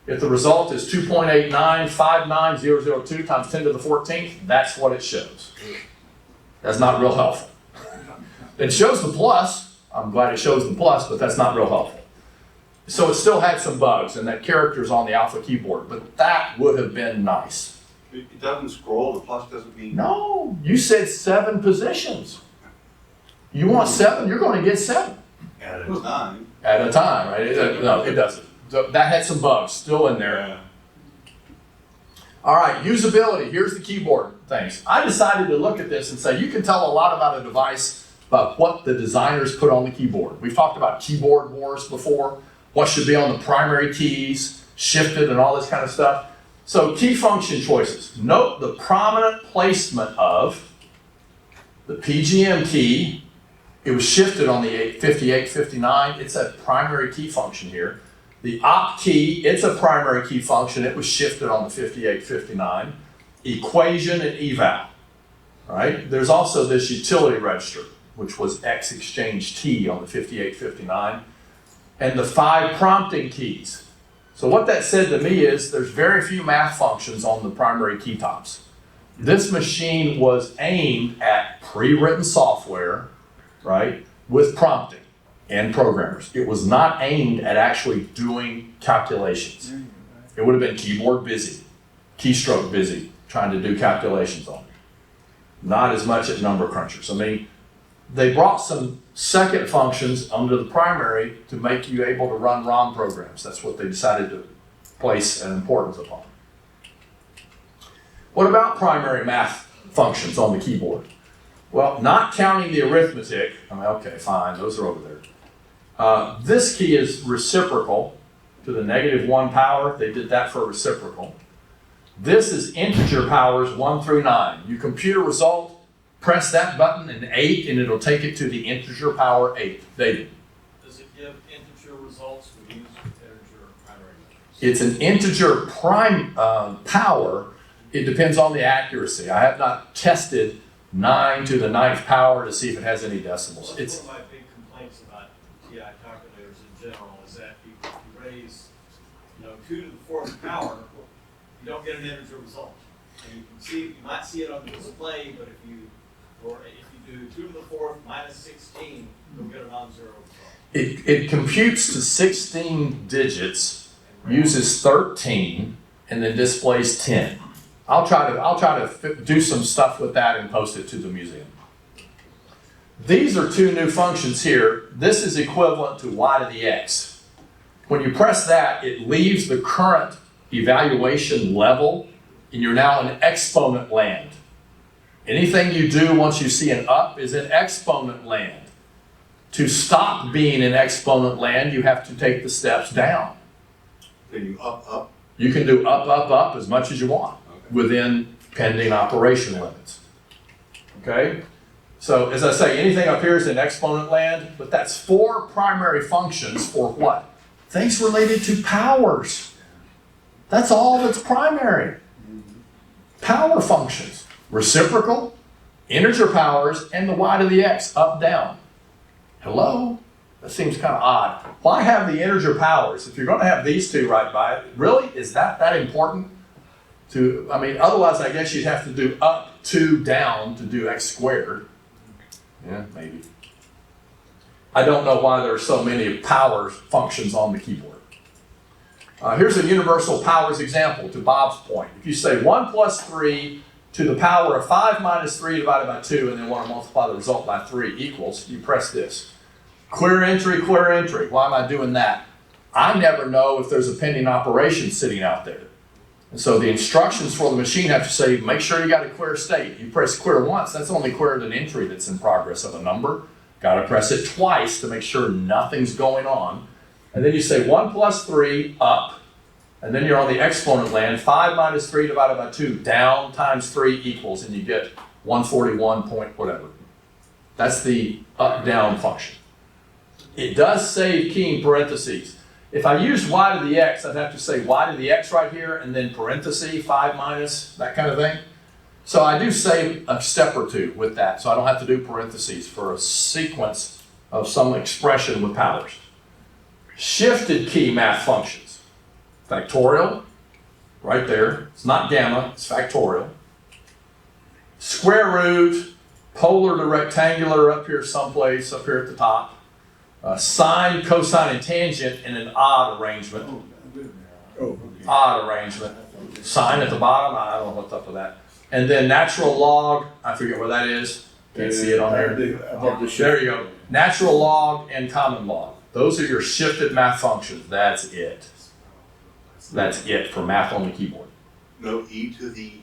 A: If the result is 2.8959002 times 10 to the 14th, that's what it shows. That's not real helpful. It shows the plus. I'm glad it shows the plus, but that's not real helpful. So it still had some bugs, and that character's on the alpha keyboard, but that would have been nice.
I: It doesn't scroll, the plus doesn't mean.
A: No, you said 7 positions. You want 7, you're going to get 7.
I: At a time.
A: At a time, right? No, it doesn't. So that had some bugs still in there.
I: Yeah.
A: All right, usability. Here's the keyboard things. I decided to look at this and say you can tell a lot about a device about what the designers put on the keyboard. We've talked about keyboard wars before, what should be on the primary keys, shifted and all this kind of stuff. So key function choices. Note the prominent placement of the PGM key. It was shifted on the 5859. It's a primary key function here. The op key, it's a primary key function. It was shifted on the 5859. Equation and eval, right? There's also this utility register, which was X exchange T on the 5859, and the 5 prompting keys. So what that said to me is there's very few math functions on the primary key tops. This machine was aimed at pre-written software, right, with prompting and programmers. It was not aimed at actually doing calculations. It would have been keyboard busy, keystroke busy, trying to do calculations on it. Not as much at number crunchers. I mean, they brought some second functions under the primary to make you able to run ROM programs. That's what they decided to place an importance upon. What about primary math functions on the keyboard? Well, not counting the arithmetic, I mean, okay, fine, those are over there. This key is reciprocal to the -1 power. They did that for reciprocal. This is integer powers 1 through 9. You compute a result, press that button and 8, and it'll take it to the integer power 8. David.
J: Does it give integer results when you use integer primary numbers?
A: It's an integer prime power. It depends on the accuracy. I have not tested 9 to the 9th power to see if it has any decimals.
J: Well,
A: It's
J: one of my big complaints about TI calculators in general is that you raise, 2 to the 4th power, you don't get an integer result. And you can see, you might see it on the display, but if you do 2 to the 4th minus 16, you'll get a non-zero result.
A: It computes to 16 digits, uses 13, and then displays 10. I'll try to do some stuff with that and post it to the museum. These are 2 new functions here. This is equivalent to y to the x. When you press that, it leaves the current evaluation level, and you're now in exponent land. Anything you do once you see an up is in exponent land. To stop being in exponent land, you have to take the steps down.
I: Then you up.
A: You can do up as much as you want within pending operation limits. Okay? So as I say, anything up here is in exponent land, but that's 4 primary functions for what? Things related to powers. That's all that's primary. Power functions. Reciprocal, integer powers, and the y to the x, up, down. Hello? That seems kind of odd. Why have the integer powers? If you're going to have these 2 right by it, really? Is that important? Otherwise I guess you'd have to do up, 2, down to do x squared. Yeah, maybe. I don't know why there are so many power functions on the keyboard. Here's a universal powers example to Bob's point. If you say 1 plus 3 to the power of 5 minus 3 divided by 2, and then want to multiply the result by 3 equals, you press this. Clear entry, clear entry. Why am I doing that? I never know if there's a pending operation sitting out there. And so the instructions for the machine have to say, make sure you got a clear state. You press clear once, that's only cleared an entry that's in progress of a number. Got to press it twice to make sure nothing's going on. And then you say 1 plus 3 up, and then you're on the exponent land. 5 minus 3 divided by 2 down times 3 equals, and you get 141 point whatever. That's the up-down function. It does save keying parentheses. If I used y to the x, I'd have to say y to the x right here, and then parenthesis, 5 minus, that kind of thing. So I do save a step or two with that, so I don't have to do parentheses for a sequence of some expression with powers. Shifted key math functions. Factorial, right there. It's not gamma, it's factorial. Square root, polar to rectangular up here someplace, up here at the top. Sine, cosine, and tangent in an odd arrangement. Odd arrangement. Sine at the bottom, I don't know what's up with that. And then natural log, I forget where that is. Can't see it on there. There you go. Natural log and common log. Those are your shifted math functions. That's it. That's it for math on the keyboard.
I: No e to the.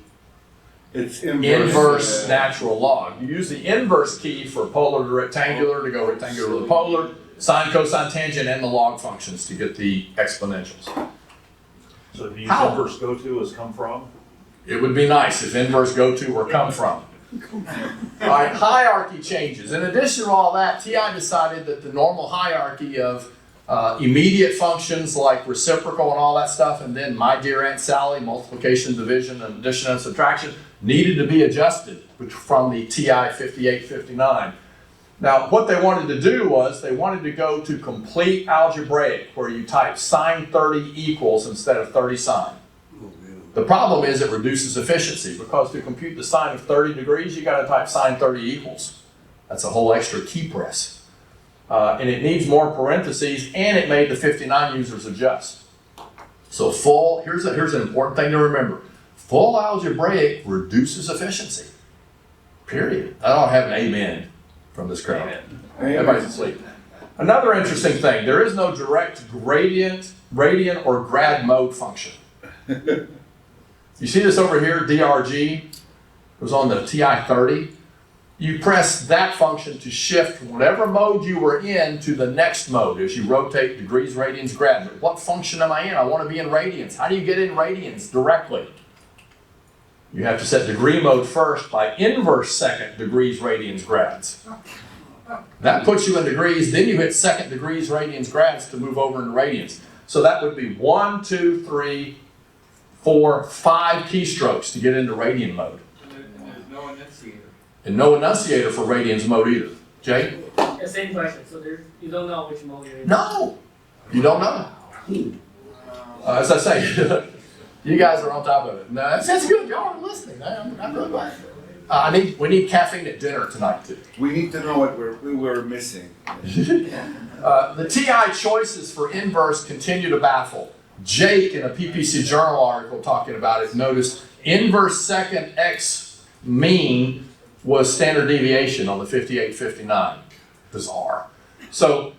F: It's
A: Inverse natural log. You use the inverse key for polar to rectangular to go rectangular to polar, sine, cosine, tangent, and the log functions to get the exponentials.
K: So do you use inverse go to as come from?
A: It would be nice if inverse go to or come from. All right, hierarchy changes. In addition to all that, TI decided that the normal hierarchy of immediate functions like reciprocal and all that stuff, and then my dear Aunt Sally, multiplication, division, and addition and subtraction, needed to be adjusted from the TI-88, 59. Now, what they wanted to do was they wanted to go to complete algebraic, where you type sine 30 equals instead of 30 sine. The problem is it reduces efficiency, because to compute the sine of 30 degrees, you got to type sine 30 equals. That's a whole extra key press. And it needs more parentheses, and it made the 59 users adjust. So here's an important thing to remember. Full algebraic reduces efficiency. Period. I don't have an amen from this crowd. Amen. Everybody's asleep. Another interesting thing, there is no direct gradient, or grad mode function. You see this over here, DRG? It was on the TI-30. You press that function to shift whatever mode you were in to the next mode as you rotate degrees, radians, grad. But what function am I in? I want to be in radians. How do you get in radians directly? You have to set degree mode first by inverse second degrees, radians, grads. That puts you in degrees, then you hit second degrees, radians, grads to move over into radians. So that would be 1, 2, 3, 4, 5 keystrokes to get into radian mode.
C: And there's no enunciator.
A: And no enunciator for radians mode either. Jay?
H: Yeah, same question. So you don't know which mode you're in.
A: No, you don't know. As I say, you guys are on top of it. No, that's good. Y'all are listening. I'm really glad. We need caffeine at dinner tonight too.
F: We need to know what we were missing.
A: The TI choices for inverse continue to baffle. Jake, in a PPC Journal article talking about it, noticed inverse second x mean was standard deviation on the 58-59. Bizarre. So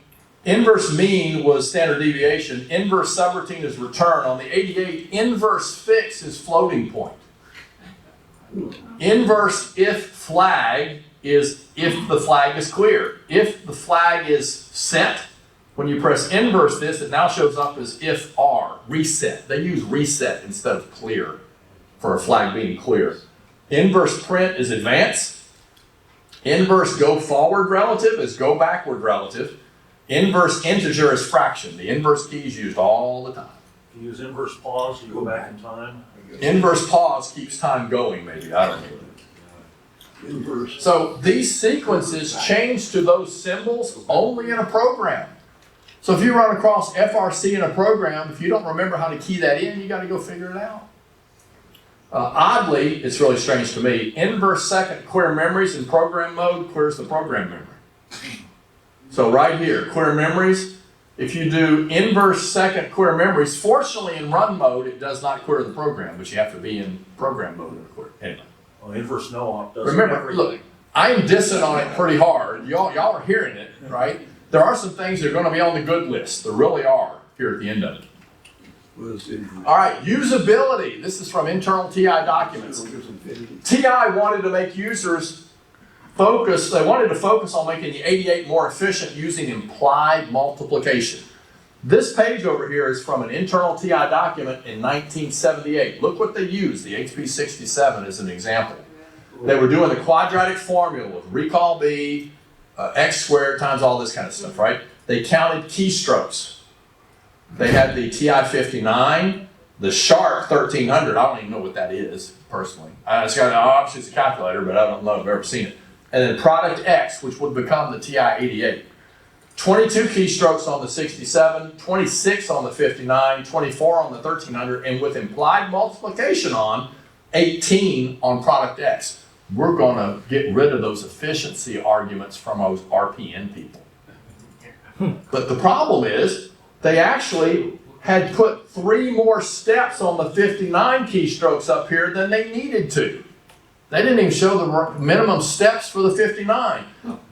A: inverse mean was standard deviation. Inverse subroutine is return. On the 88, inverse fix is floating point. Inverse if flag is if the flag is clear. If the flag is set, when you press inverse this, it now shows up as if R, reset. They use reset instead of clear for a flag being clear. Inverse print is advance. Inverse go forward relative is go backward relative. Inverse integer is fraction. The inverse key is used all the time.
K: You use inverse pause, you go back in time.
A: Inverse pause keeps time going, maybe. I don't know.
K: Inverse.
A: So these sequences change to those symbols only in a program. So if you run across FRC in a program, if you don't remember how to key that in, you got to go figure it out. Oddly, it's really strange to me, inverse second clear memories in program mode clears the program memory. So right here, clear memories, if you do inverse second clear memories, fortunately in run mode, it does not clear the program, but you have to be in program mode to clear. Anyway.
K: Well, inverse no-op does
A: Remember,
K: everything.
A: look, I'm dissing on it pretty hard. Y'all are hearing it, right? There are some things that are going to be on the good list. There really are here at the end of it. All right, usability. This is from internal TI documents. TI wanted to make users focus, they wanted to focus on making the 88 more efficient using implied multiplication. This page over here is from an internal TI document in 1978. Look what they used, the HP67 as an example. They were doing the quadratic formula with recall B, x squared times all this kind of stuff, right? They counted keystrokes. They had the TI-59, the Sharp 1300. I don't even know what that is, personally. It's got obviously it's a calculator, but I don't know if I've ever seen it. And then product X, which would become the TI-88. 22 keystrokes on the 67, 26 on the 59, 24 on the 1300, and with implied multiplication on, 18 on product X. We're going to get rid of those efficiency arguments from those RPN people. But the problem is, they actually had put 3 more steps on the 59 keystrokes up here than they needed to. They didn't even show the minimum steps for the 59.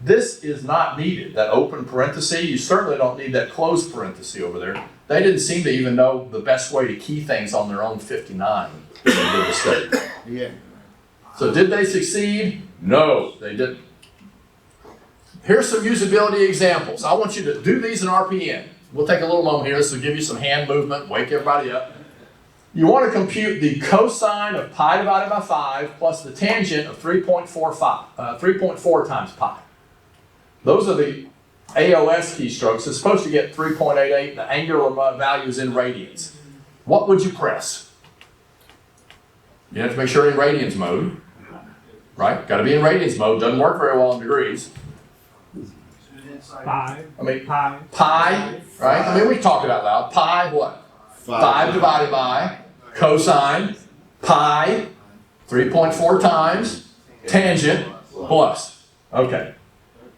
A: This is not needed, that open parenthesis. You certainly don't need that closed parenthesis over there. They didn't seem to even know the best way to key things on their own 59 when they did the study.
F: Yeah.
A: So did they succeed? No, they didn't. Here's some usability examples. I want you to do these in RPN. We'll take a little moment here. This will give you some hand movement, wake everybody up. You want to compute the cosine of pi divided by 5 plus the tangent of 3.4 times pi. Those are the AOS keystrokes. It's supposed to get 3.88. The angular value is in radians. What would you press? You have to make sure you're in radians mode, right? Got to be in radians mode. Doesn't work very well in degrees.
B: Pi.
A: I mean,
B: Pi.
A: pi, right? I mean, we talked it out loud. Pi what? 5 divided by cosine pi 3.4 times tangent plus. Okay.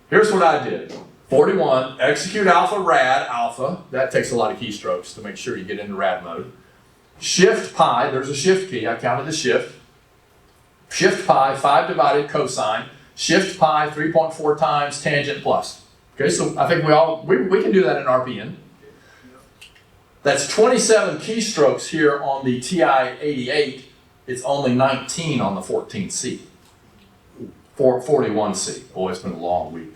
A: Here's what I did. 41, execute alpha rad alpha. That takes a lot of keystrokes to make sure you get into rad mode. Shift pi, there's a shift key. I counted the shift. Shift pi 5 divided cosine. Shift pi 3.4 times tangent plus. Okay, so I think we can do that in RPN. That's 27 keystrokes here on the TI-88. It's only 19 on the 14C. 41C. Boy, it's been a long week.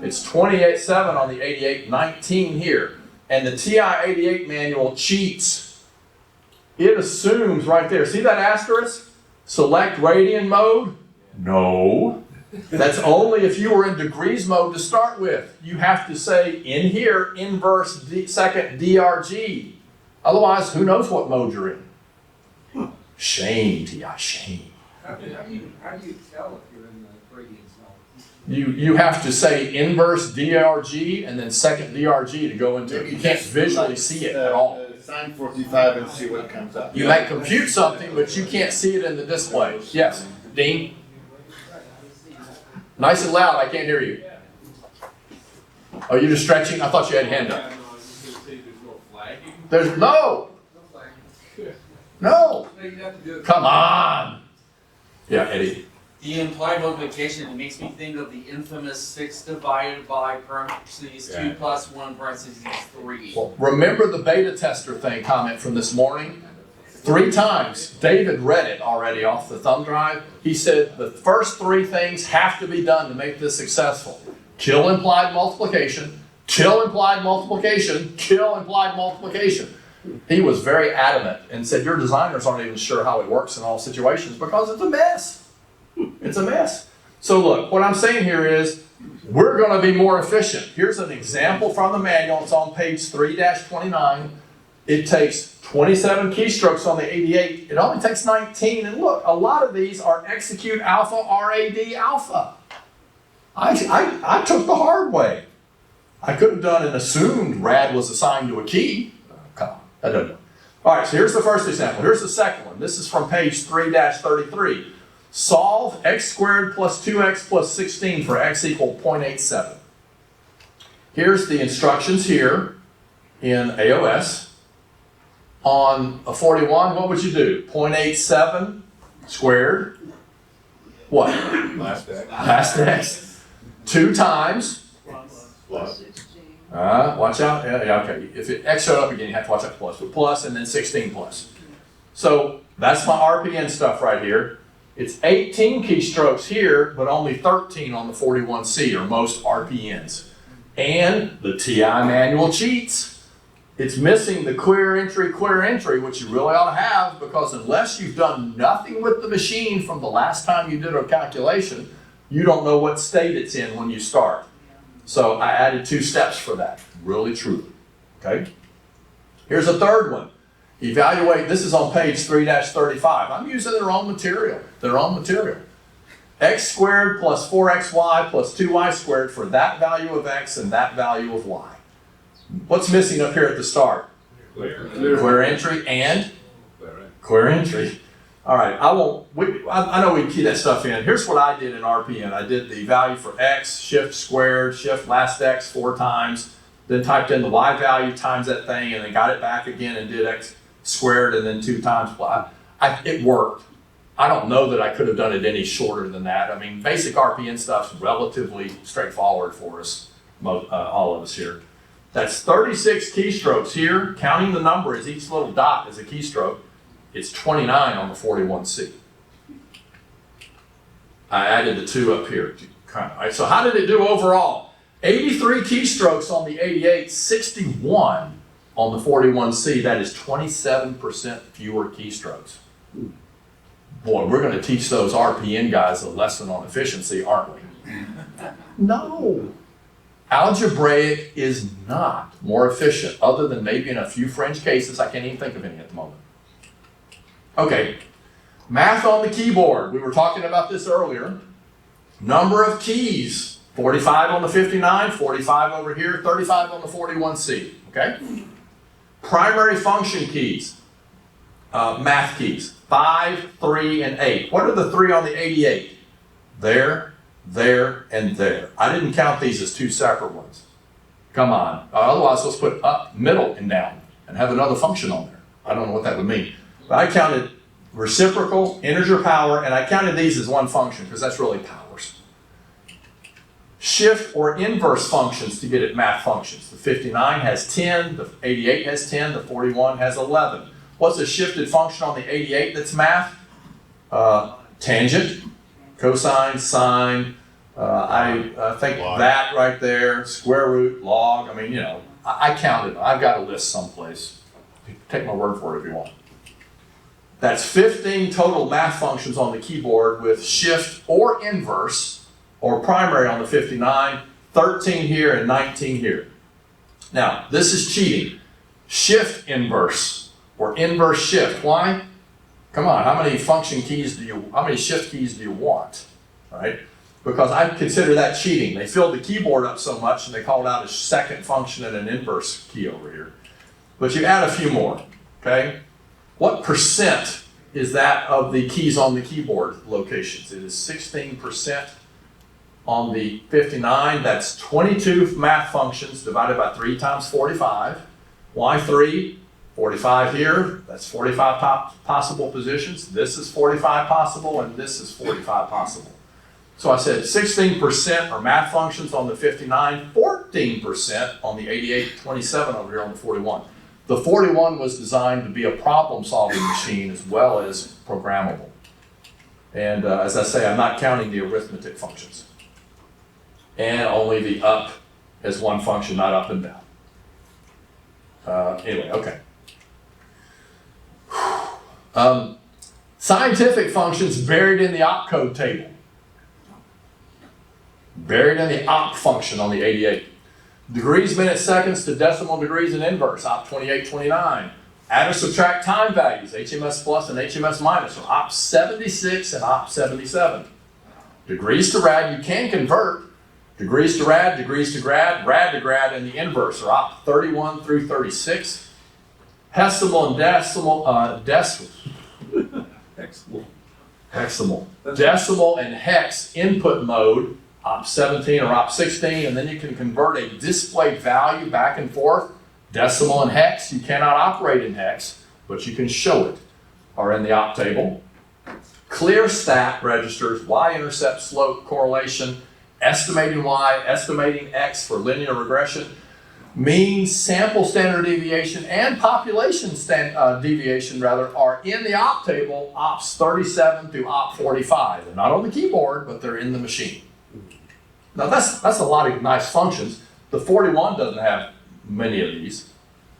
A: It's 27 on the 88, 19 here. And the TI-88 manual cheats. It assumes right there, see that asterisk? Select radian mode? No. That's only if you were in degrees mode to start with. You have to say in here, inverse second DRG. Otherwise, who knows what mode you're in? Shame, TI, shame.
C: How do you tell if you're in the radians mode?
A: You have to say inverse DRG and then second DRG to go into it. You can't visually see it at all.
F: Sign 45 and see what comes up.
A: You might compute something, but you can't see it in the display. Yes, Dean? Nice and loud, I can't hear you. Oh, you're just stretching? I thought you had hand up. There's no. No. Come on. Yeah, Eddie.
L: The implied multiplication, it makes me think of the infamous 6 divided by parentheses 2 plus 1 parentheses 3.
A: Well, remember the beta tester thing comment from this morning? 3 times. David read it already off the thumb drive. He said the first 3 things have to be done to make this successful. Kill implied multiplication, kill implied multiplication, kill implied multiplication. He was very adamant and said your designers aren't even sure how it works in all situations because it's a mess. It's a mess. So look, what I'm saying here is we're going to be more efficient. Here's an example from the manual. It's on page 3-29. It takes 27 keystrokes on the 88. It only takes 19. And look, a lot of these are execute alpha RAD alpha. I took the hard way. I could have done an assumed rad was assigned to a key. Come on, that doesn't. All right, so here's the first example. Here's the second one. This is from page 3-33. Solve x squared plus 2x plus 16 for x equal 0.87. Here's the instructions here in AOS. On a 41, what would you do? 0.87 squared. What?
I: Last X.
A: Last x. 2 times.
I: Plus.
A: Watch out. Yeah, okay. If it X showed up again, you have to watch out for plus. But plus and then 16 plus. So that's my RPN stuff right here. It's 18 keystrokes here, but only 13 on the 41C, or most RPNs. And the TI manual cheats. It's missing the clear entry, which you really ought to have, because unless you've done nothing with the machine from the last time you did a calculation, you don't know what state it's in when you start. So I added 2 steps for that, really truly, okay? Here's a third one. Evaluate, this is on page 3-35. I'm using their own material, X squared plus 4xy plus 2y squared for that value of x and that value of y. What's missing up here at the start? Clear entry and clear entry. All right, I know we can key that stuff in. Here's what I did in RPN. I did the value for x, shift squared, shift last x 4 times, then typed in the y value times that thing, and then got it back again and did x squared and then 2 times y. It worked. I don't know that I could have done it any shorter than that. I mean, basic RPN stuff's relatively straightforward for us, all of us here. That's 36 keystrokes here. Counting the number as each little dot is a keystroke. It's 29 on the 41C. I added the 2 up here. All right, so how did it do overall? 83 keystrokes on the 88, 61 on the 41C. That is 27% fewer keystrokes. Boy, we're going to teach those RPN guys a lesson on efficiency, aren't we? No. Algebraic is not more efficient, other than maybe in a few fringe cases. I can't even think of any at the moment. Okay, math on the keyboard. We were talking about this earlier. Number of keys, 45 on the 59, 45 over here, 35 on the 41C, okay? Primary function keys, math keys, 5, 3, and 8. What are the 3 on the 88? There, and there. I didn't count these as 2 separate ones. Come on. Otherwise, let's put up, middle, and down, and have another function on there. I don't know what that would mean. But I counted reciprocal, integer power, and I counted these as one function, because that's really powers. Shift or inverse functions to get at math functions. The 59 has 10, the 88 has 10, the 41 has 11. What's a shifted function on the 88 that's math? Tangent, cosine, sine, I think log. That right there, square root, log. I mean, you know, I counted. I've got a list someplace. Take my word for it if you want. That's 15 total math functions on the keyboard with shift or inverse or primary on the 59, 13 here and 19 here. Now, this is cheating. Shift inverse or inverse shift. Why? Come on, how many shift keys do you want? Right? Because I consider that cheating. They filled the keyboard up so much and they called out a second function and an inverse key over here. But you add a few more, okay? What percent is that of the keys on the keyboard locations? It is 16% on the 59. That's 22 math functions divided by 3 times 45. Why 3? 45 here, that's 45 possible positions. This is 45 possible, and this is 45 possible. So I said 16% are math functions on the 59, 14% on the 88, 27 over here on the 41. The 41 was designed to be a problem-solving machine as well as programmable. And as I say, I'm not counting the arithmetic functions. And only the up as one function, not up and down. Anyway, okay. Scientific functions buried in the opcode table. Buried in the op function on the 88. Degrees, minutes, seconds to decimal degrees and inverse, op 28, 29. Add or subtract time values, HMS plus and HMS minus, or op 76 and op 77. Degrees to rad, you can convert. Degrees to rad, degrees to grad, rad to grad, and the inverse, or op 31 through 36. Hexamal and decimal and hex input mode, op 17 or op 16, and then you can convert a displayed value back and forth. Decimal and hex, you cannot operate in hex, but you can show it, or in the op table. Clear stat registers, y-intercept slope correlation, estimating y, estimating x for linear regression. mean, sample standard deviation, and population deviation rather are in the op table, ops 37 through op 45. They're not on the keyboard, but they're in the machine. Now that's a lot of nice functions. The 41 doesn't have many of these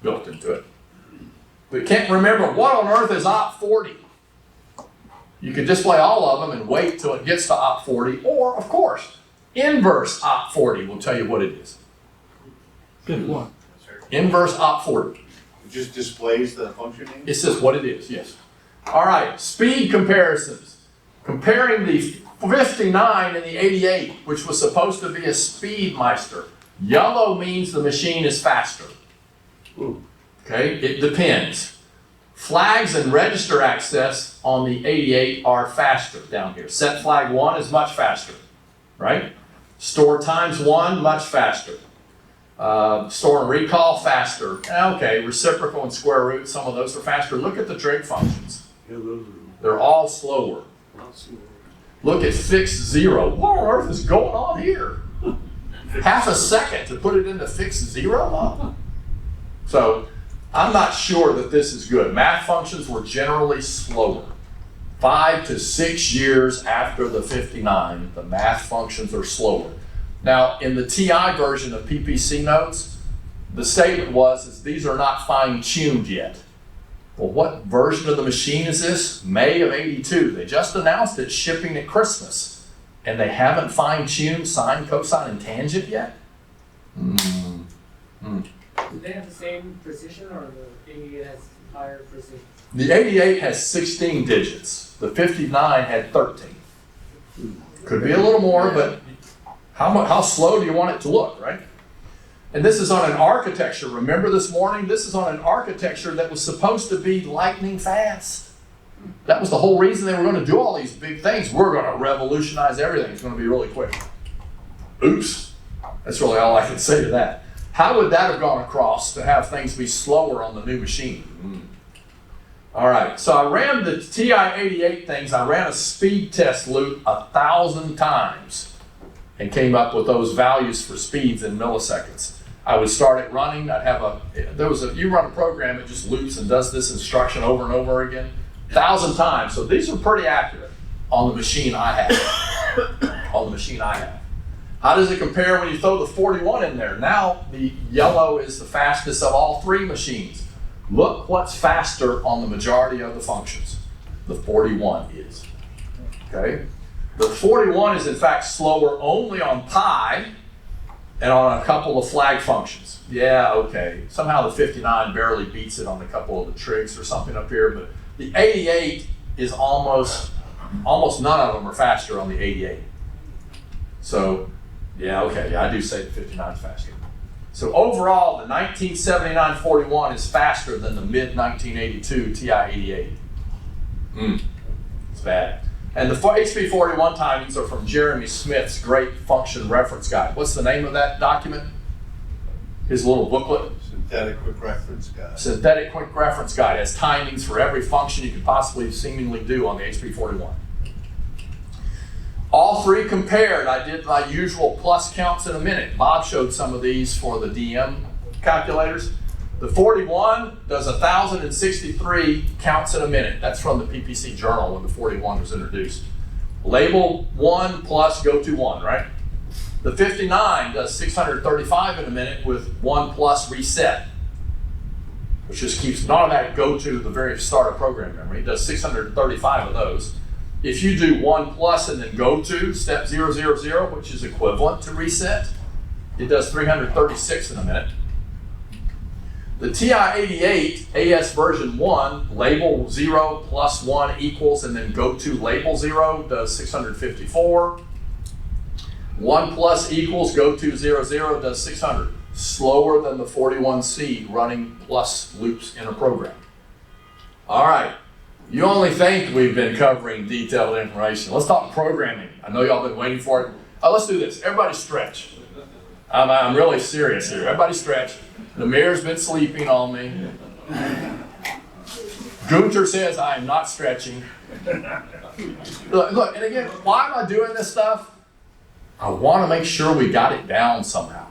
A: built into it. But can't remember what on earth is op 40. You can display all of them and wait till it gets to op 40, or of course, inverse op 40 will tell you what it is.
B: Good one.
A: Inverse op 40.
I: It just displays the function name?
A: It says what it is, yes. All right, speed comparisons. Comparing the 59 and the 88, which was supposed to be a Speedmeister. Yellow means the machine is faster. Okay, it depends. Flags and register access on the 88 are faster down here. Set flag 1 is much faster, right? Store times 1, much faster. Store and recall, faster. Okay, reciprocal and square root, some of those are faster. Look at the trig functions. They're all slower. Look at fixed 0. What on earth is going on here? Half a second to put it into fixed 0? So I'm not sure that this is good. Math functions were generally slower. 5 to 6 years after the 59, the math functions are slower. Now, in the TI version of PPC notes, the statement was these are not fine-tuned yet. Well, what version of the machine is this? May of 82. They just announced it's shipping at Christmas, and they haven't fine-tuned sine, cosine, and tangent yet?
H: Do they have the same precision, or the 88 has higher precision?
A: The 88 has 16 digits. The 59 had 13. Could be a little more, but how slow do you want it to look, right? And this is on an architecture. Remember this morning? This is on an architecture that was supposed to be lightning fast. That was the whole reason they were going to do all these big things. We're going to revolutionize everything. It's going to be really quick. Oops. That's really all I can say to that. How would that have gone across to have things be slower on the new machine? All right, so I ran the TI-88 things. I ran a speed test loop 1,000 times and came up with those values for speeds in milliseconds. I would start it running. I'd have you run a program, it just loops and does this instruction over and over again, 1,000 times. So these are pretty accurate on the machine I have. On the machine I have. How does it compare when you throw the 41 in there? Now the yellow is the fastest of all 3 machines. Look what's faster on the majority of the functions. The 41 is. Okay? The 41 is in fact slower only on pi and on a couple of flag functions. Yeah, okay. Somehow the 59 barely beats it on a couple of the trigs or something up here, but the 88 is almost none of them are faster on the 88. So, yeah, okay, yeah, I do say the 59 is faster. So overall, the 1979 41 is faster than the mid-1982 TI-88. It's bad. And the HP 41 timings are from Jeremy Smith's great function reference guide. What's the name of that document? His little booklet?
I: Synthetic Quick Reference Guide.
A: Synthetic Quick Reference Guide has timings for every function you could possibly seemingly do on the HP 41. All 3 compared. I did my usual plus counts in a minute. Bob showed some of these for the DM calculators. The 41 does 1,063 counts in a minute. That's from the PPC journal when the 41 was introduced. Label 1 plus go to 1, right? The 59 does 635 in a minute with 1 plus reset, which just keeps an automatic go to the very start of program memory. It does 635 of those. If you do 1 plus and then go to step 000, which is equivalent to reset, it does 336 in a minute. The TI-88 AS version 1, label 0 plus 1 equals, and then go to label 0 does 654. 1 plus equals go to 00 does 600. Slower than the 41C running plus loops in a program. All right. You only think we've been covering detailed information. Let's talk programming. I know y'all been waiting for it. Let's do this. Everybody stretch. I'm really serious here. Everybody stretch. The mayor's been sleeping on me. Gunter says I am not stretching. Look, and again, why am I doing this stuff? I want to make sure we got it down somehow.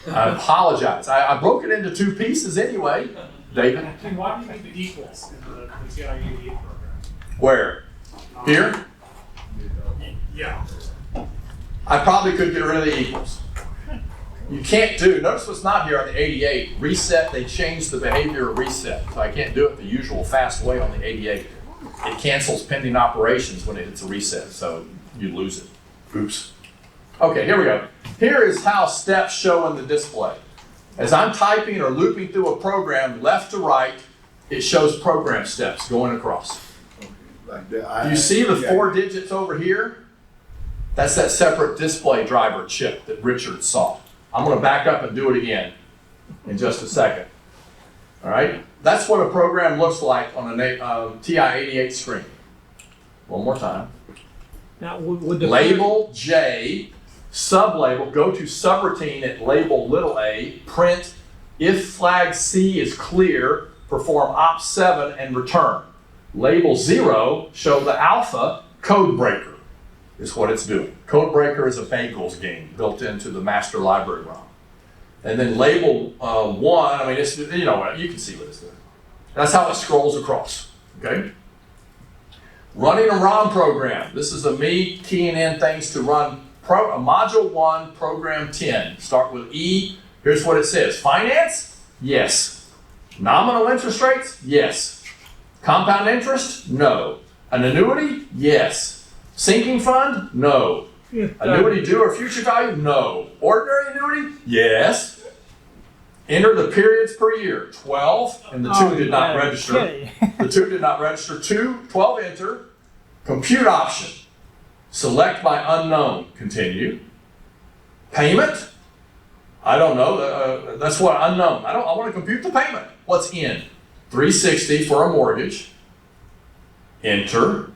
A: I apologize. I broke it into two pieces anyway, David.
G: Ken, why do you need the equals in the TI-88 program?
A: Where? Here?
G: Yeah.
A: I probably could get rid of the equals. You can't do, notice what's not here on the 88. Reset, they changed the behavior of reset. So I can't do it the usual fast way on the 88. It cancels pending operations when it hits a reset, so you lose it. Oops. Okay, here we go. Here is how steps show in the display. As I'm typing or looping through a program left to right, it shows program steps going across.
F: Like
A: Do you see the 4 digits over here? That's that separate display driver chip that Richard saw. I'm going to back up and do it again in just a second. All right? That's what a program looks like on a TI-88 screen. One more time.
B: Now, would the
A: Label J, sublabel, go to subroutine at label little a, print if flag C is clear, perform op 7 and return. Label 0, show the alpha code breaker is what it's doing. Code breaker is a bagels game built into the master library ROM. And then label 1, I mean, it's, you know, you can see what it's doing. That's how it scrolls across, okay? Running a ROM program. This is me keying in things to run a module 1, program 10. Start with E. Here's what it says. Finance? Yes. Nominal interest rates? Yes. Compound interest? No. An annuity? Yes. Sinking fund? No. Annuity due or future value? No. Ordinary annuity? Yes. Enter the periods per year. 12, and the 2 did not register. The 2 did not register. 12 enter. Compute option. Select by unknown. Continue. Payment? I don't know. That's what unknown. I want to compute the payment. What's in? $360 for a mortgage. Enter.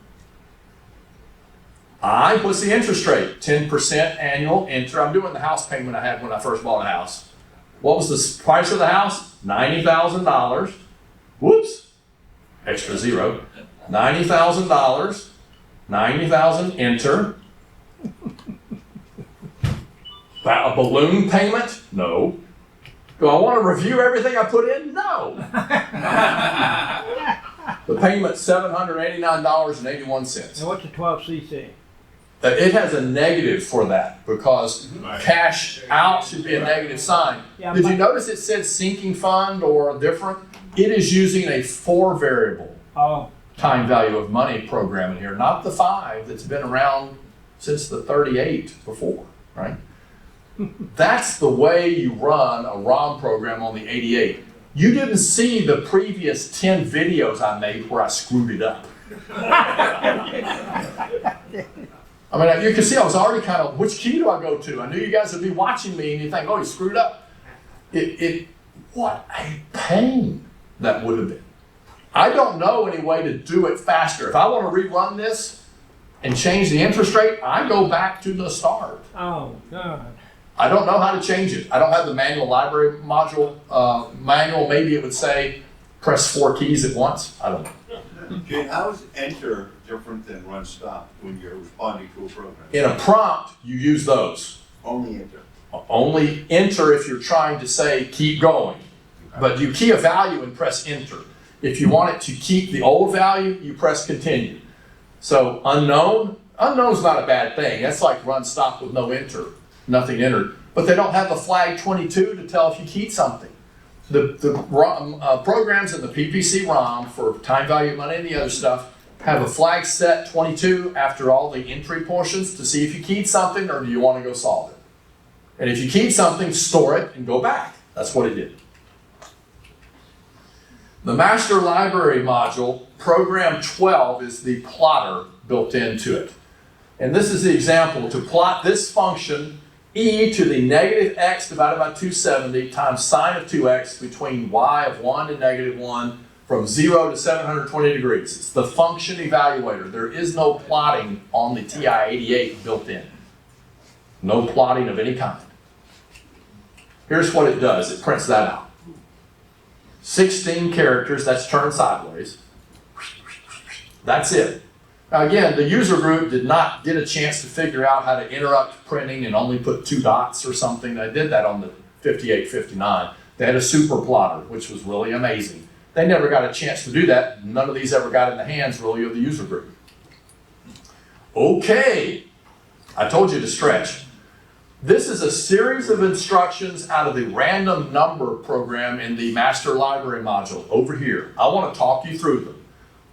A: What's the interest rate? 10% annual. Enter. I'm doing the house payment I had when I first bought a house. What was the price of the house? $90,000. Whoops. Extra 0. $90,000. 90,000. Enter. A balloon payment? No. Do I want to review everything I put in? No. The payment's $789.81.
B: And what's the 12cc?
A: It has a negative for that because cash out should be a negative sign.
B: Yeah,
A: Did you notice it said sinking fund or different? It is using a 4 variable time value of money program in here, not the 5 that's been around since the 38 before, right? That's the way you run a ROM program on the 88. You didn't see the previous 10 videos I made where I screwed it up. I mean, you can see I was already kind of, which key do I go to? I knew you guys would be watching me and you think, oh, you screwed up. What a pain that would have been. I don't know any way to do it faster. If I want to rerun this and change the interest rate, I go back to the start.
B: Oh, God.
A: I don't know how to change it. I don't have the manual library module manual. Maybe it would say press 4 keys at once. I don't know.
I: Jane, how is enter different than run stop when you're responding to a program?
A: In a prompt, you use those.
I: Only enter.
A: Only enter if you're trying to say keep going. But you key a value and press enter. If you want it to keep the old value, you press continue. So unknown's not a bad thing. That's like run stop with no enter, nothing entered. But they don't have the flag 22 to tell if you keyed something. The programs in the PPC ROM for time value money and the other stuff have a flag set 22 after all the entry portions to see if you keyed something or do you want to go solve it. And if you keyed something, store it and go back. That's what it did. The master library module, program 12, is the plotter built into it. And this is the example. To plot this function, e to the negative x divided by 270 times sine of 2x between y of 1 and negative 1 from 0 to 720 degrees. It's the function evaluator. There is no plotting on the TI-88 built in. No plotting of any kind. Here's what it does. It prints that out. 16 characters, that's turned sideways. That's it. Now again, the user group did not get a chance to figure out how to interrupt printing and only put 2 dots or something. I did that on the 58, 59. They had a super plotter, which was really amazing. They never got a chance to do that. None of these ever got in the hands, really, of the user group. Okay, I told you to stretch. This is a series of instructions out of the random number program in the master library module over here. I want to talk you through them.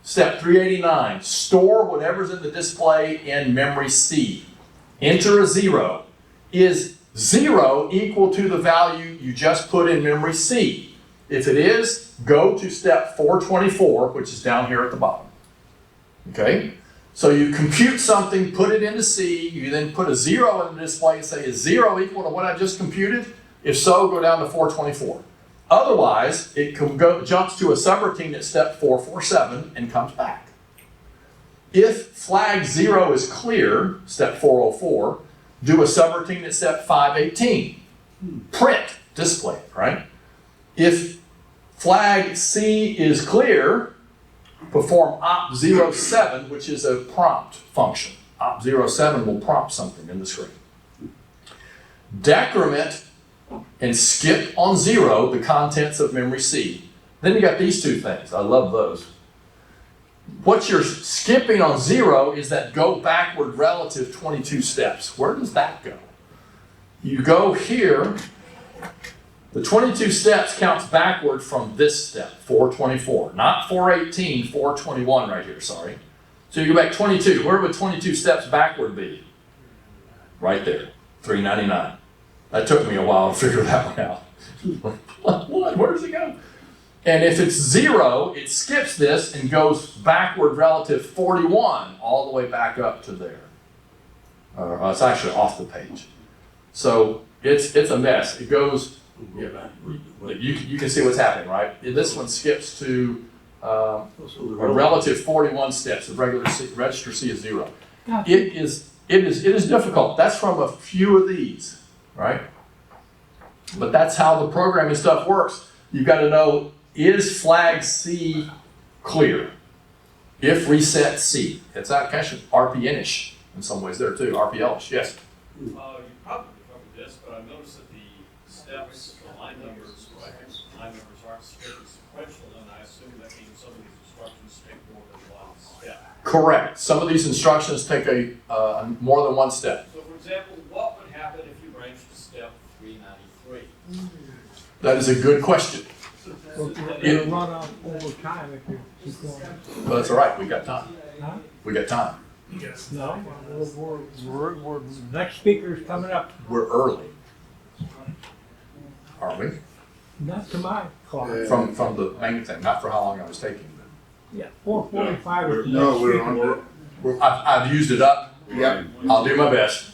A: Step 389, store whatever's in the display in memory C. Enter a 0. Is 0 equal to the value you just put in memory C? If it is, go to step 424, which is down here at the bottom. Okay? So you compute something, put it into C, you then put a 0 in the display and say, is 0 equal to what I just computed? If so, go down to 424. Otherwise, it jumps to a subroutine at step 447 and comes back. If flag 0 is clear, step 404, do a subroutine at step 518. Print, display, right? If flag C is clear, perform op07, which is a prompt function. Op07 will prompt something in the screen. Decrement and skip on 0 the contents of memory C. Then you got these two things. I love those. What you're skipping on 0 is that go backward relative 22 steps. Where does that go? You go here. The 22 steps counts backward from this step, 424. Not 418, 421 right here, sorry. So you go back 22. Where would 22 steps backward be? Right there, 399. That took me a while to figure that one out. What? Where does it go? And if it's 0, it skips this and goes backward relative 41 all the way back up to there. It's actually off the page. So it's a mess. It goes, you can see what's happening, right? This one skips to a relative 41 steps. The regular register C is 0. It is difficult. That's from a few of these, right? But that's how the programming stuff works. You've got to know, is flag C clear? If reset C. It's actually RPN-ish in some ways there too, RPL-ish, yes?
J: You probably covered this, but I noticed that the steps, the line numbers aren't strictly sequential, and I assume that means some of these instructions take more than one step.
A: Correct. Some of these instructions take more than one step.
J: So for example, what would happen if you branched to step 393?
A: That is a good question.
B: It'll run out over time if you keep going.
A: But that's all right. We got time.
B: Huh?
A: We got time.
G: Yes.
B: No, we're next speaker's coming up.
A: We're early. Are we?
B: Not to my clock.
A: From the main thing, not for how long I was taking.
B: Yeah, 4:45 is the
F: No,
B: next
F: we're
B: speaker.
F: on
A: I've used it up.
F: Yeah.
A: I'll do my best.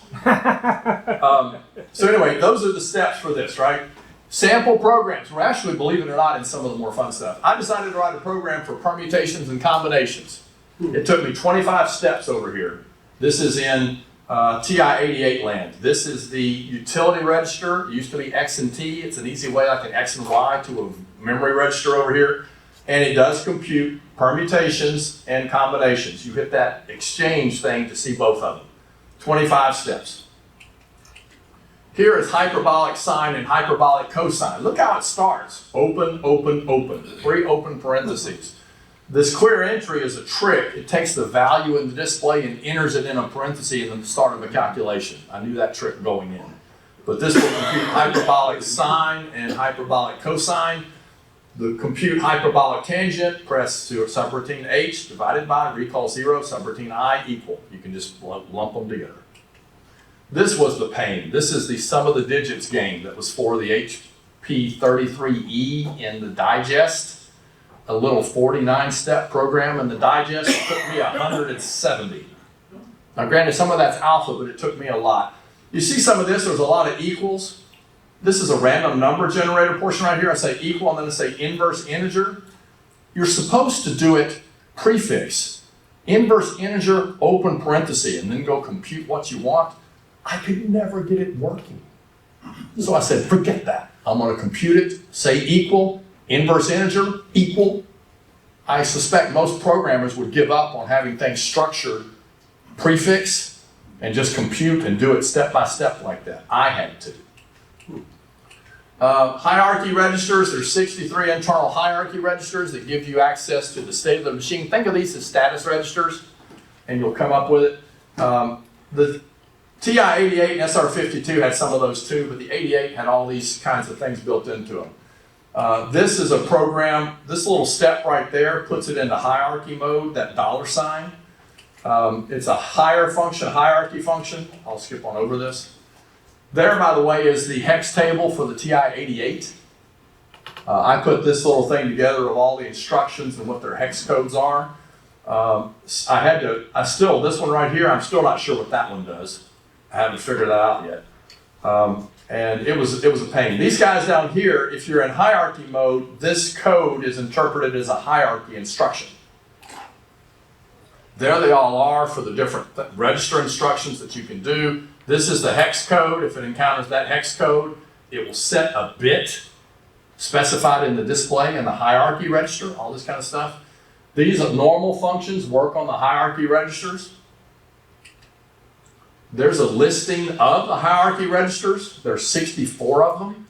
A: So anyway, those are the steps for this, right? Sample programs. We're actually, believe it or not, in some of the more fun stuff. I decided to write a program for permutations and combinations. It took me 25 steps over here. This is in TI-88 land. This is the utility register. It used to be X and T. It's an easy way like an X and Y to a memory register over here. And it does compute permutations and combinations. You hit that exchange thing to see both of them. 25 steps. Here is hyperbolic sine and hyperbolic cosine. Look how it starts. Open, open, open. 3 open parentheses. This clear entry is a trick. It takes the value in the display and enters it in a parenthesis in the start of a calculation. I knew that trick going in. But this will compute hyperbolic sine and hyperbolic cosine. The compute hyperbolic tangent, press to subroutine H divided by recall 0, subroutine I equal. You can just lump them together. This was the pain. This is the sum of the digits game that was for the HP33E in the digest. A little 49-step program in the digest. It took me 170. Now granted, some of that's alpha, but it took me a lot. You see some of this, there's a lot of equals. This is a random number generator portion right here. I say equal, and then I say inverse integer. You're supposed to do it prefix. Inverse integer, open parenthesis, and then go compute what you want. I could never get it working. So I said, forget that. I'm going to compute it, say equal, inverse integer, equal. I suspect most programmers would give up on having things structured prefix and just compute and do it step by step like that. I had to. Hierarchy registers, there's 63 internal hierarchy registers that give you access to the state of the machine. Think of these as status registers, and you'll come up with it. The TI-88 and SR52 had some of those too, but the 88 had all these kinds of things built into them. This is a program, this little step right there puts it into hierarchy mode, that $sign. It's a hierarchy function. I'll skip on over this. There, by the way, is the hex table for the TI-88. I put this little thing together of all the instructions and what their hex codes are. This one right here, I'm still not sure what that one does. I haven't figured that out yet. And it was a pain. These guys down here, if you're in hierarchy mode, this code is interpreted as a hierarchy instruction. There they all are for the different register instructions that you can do. This is the hex code. If it encounters that hex code, it will set a bit specified in the display in the hierarchy register, all this kind of stuff. These are normal functions work on the hierarchy registers. There's a listing of the hierarchy registers. There's 64 of them.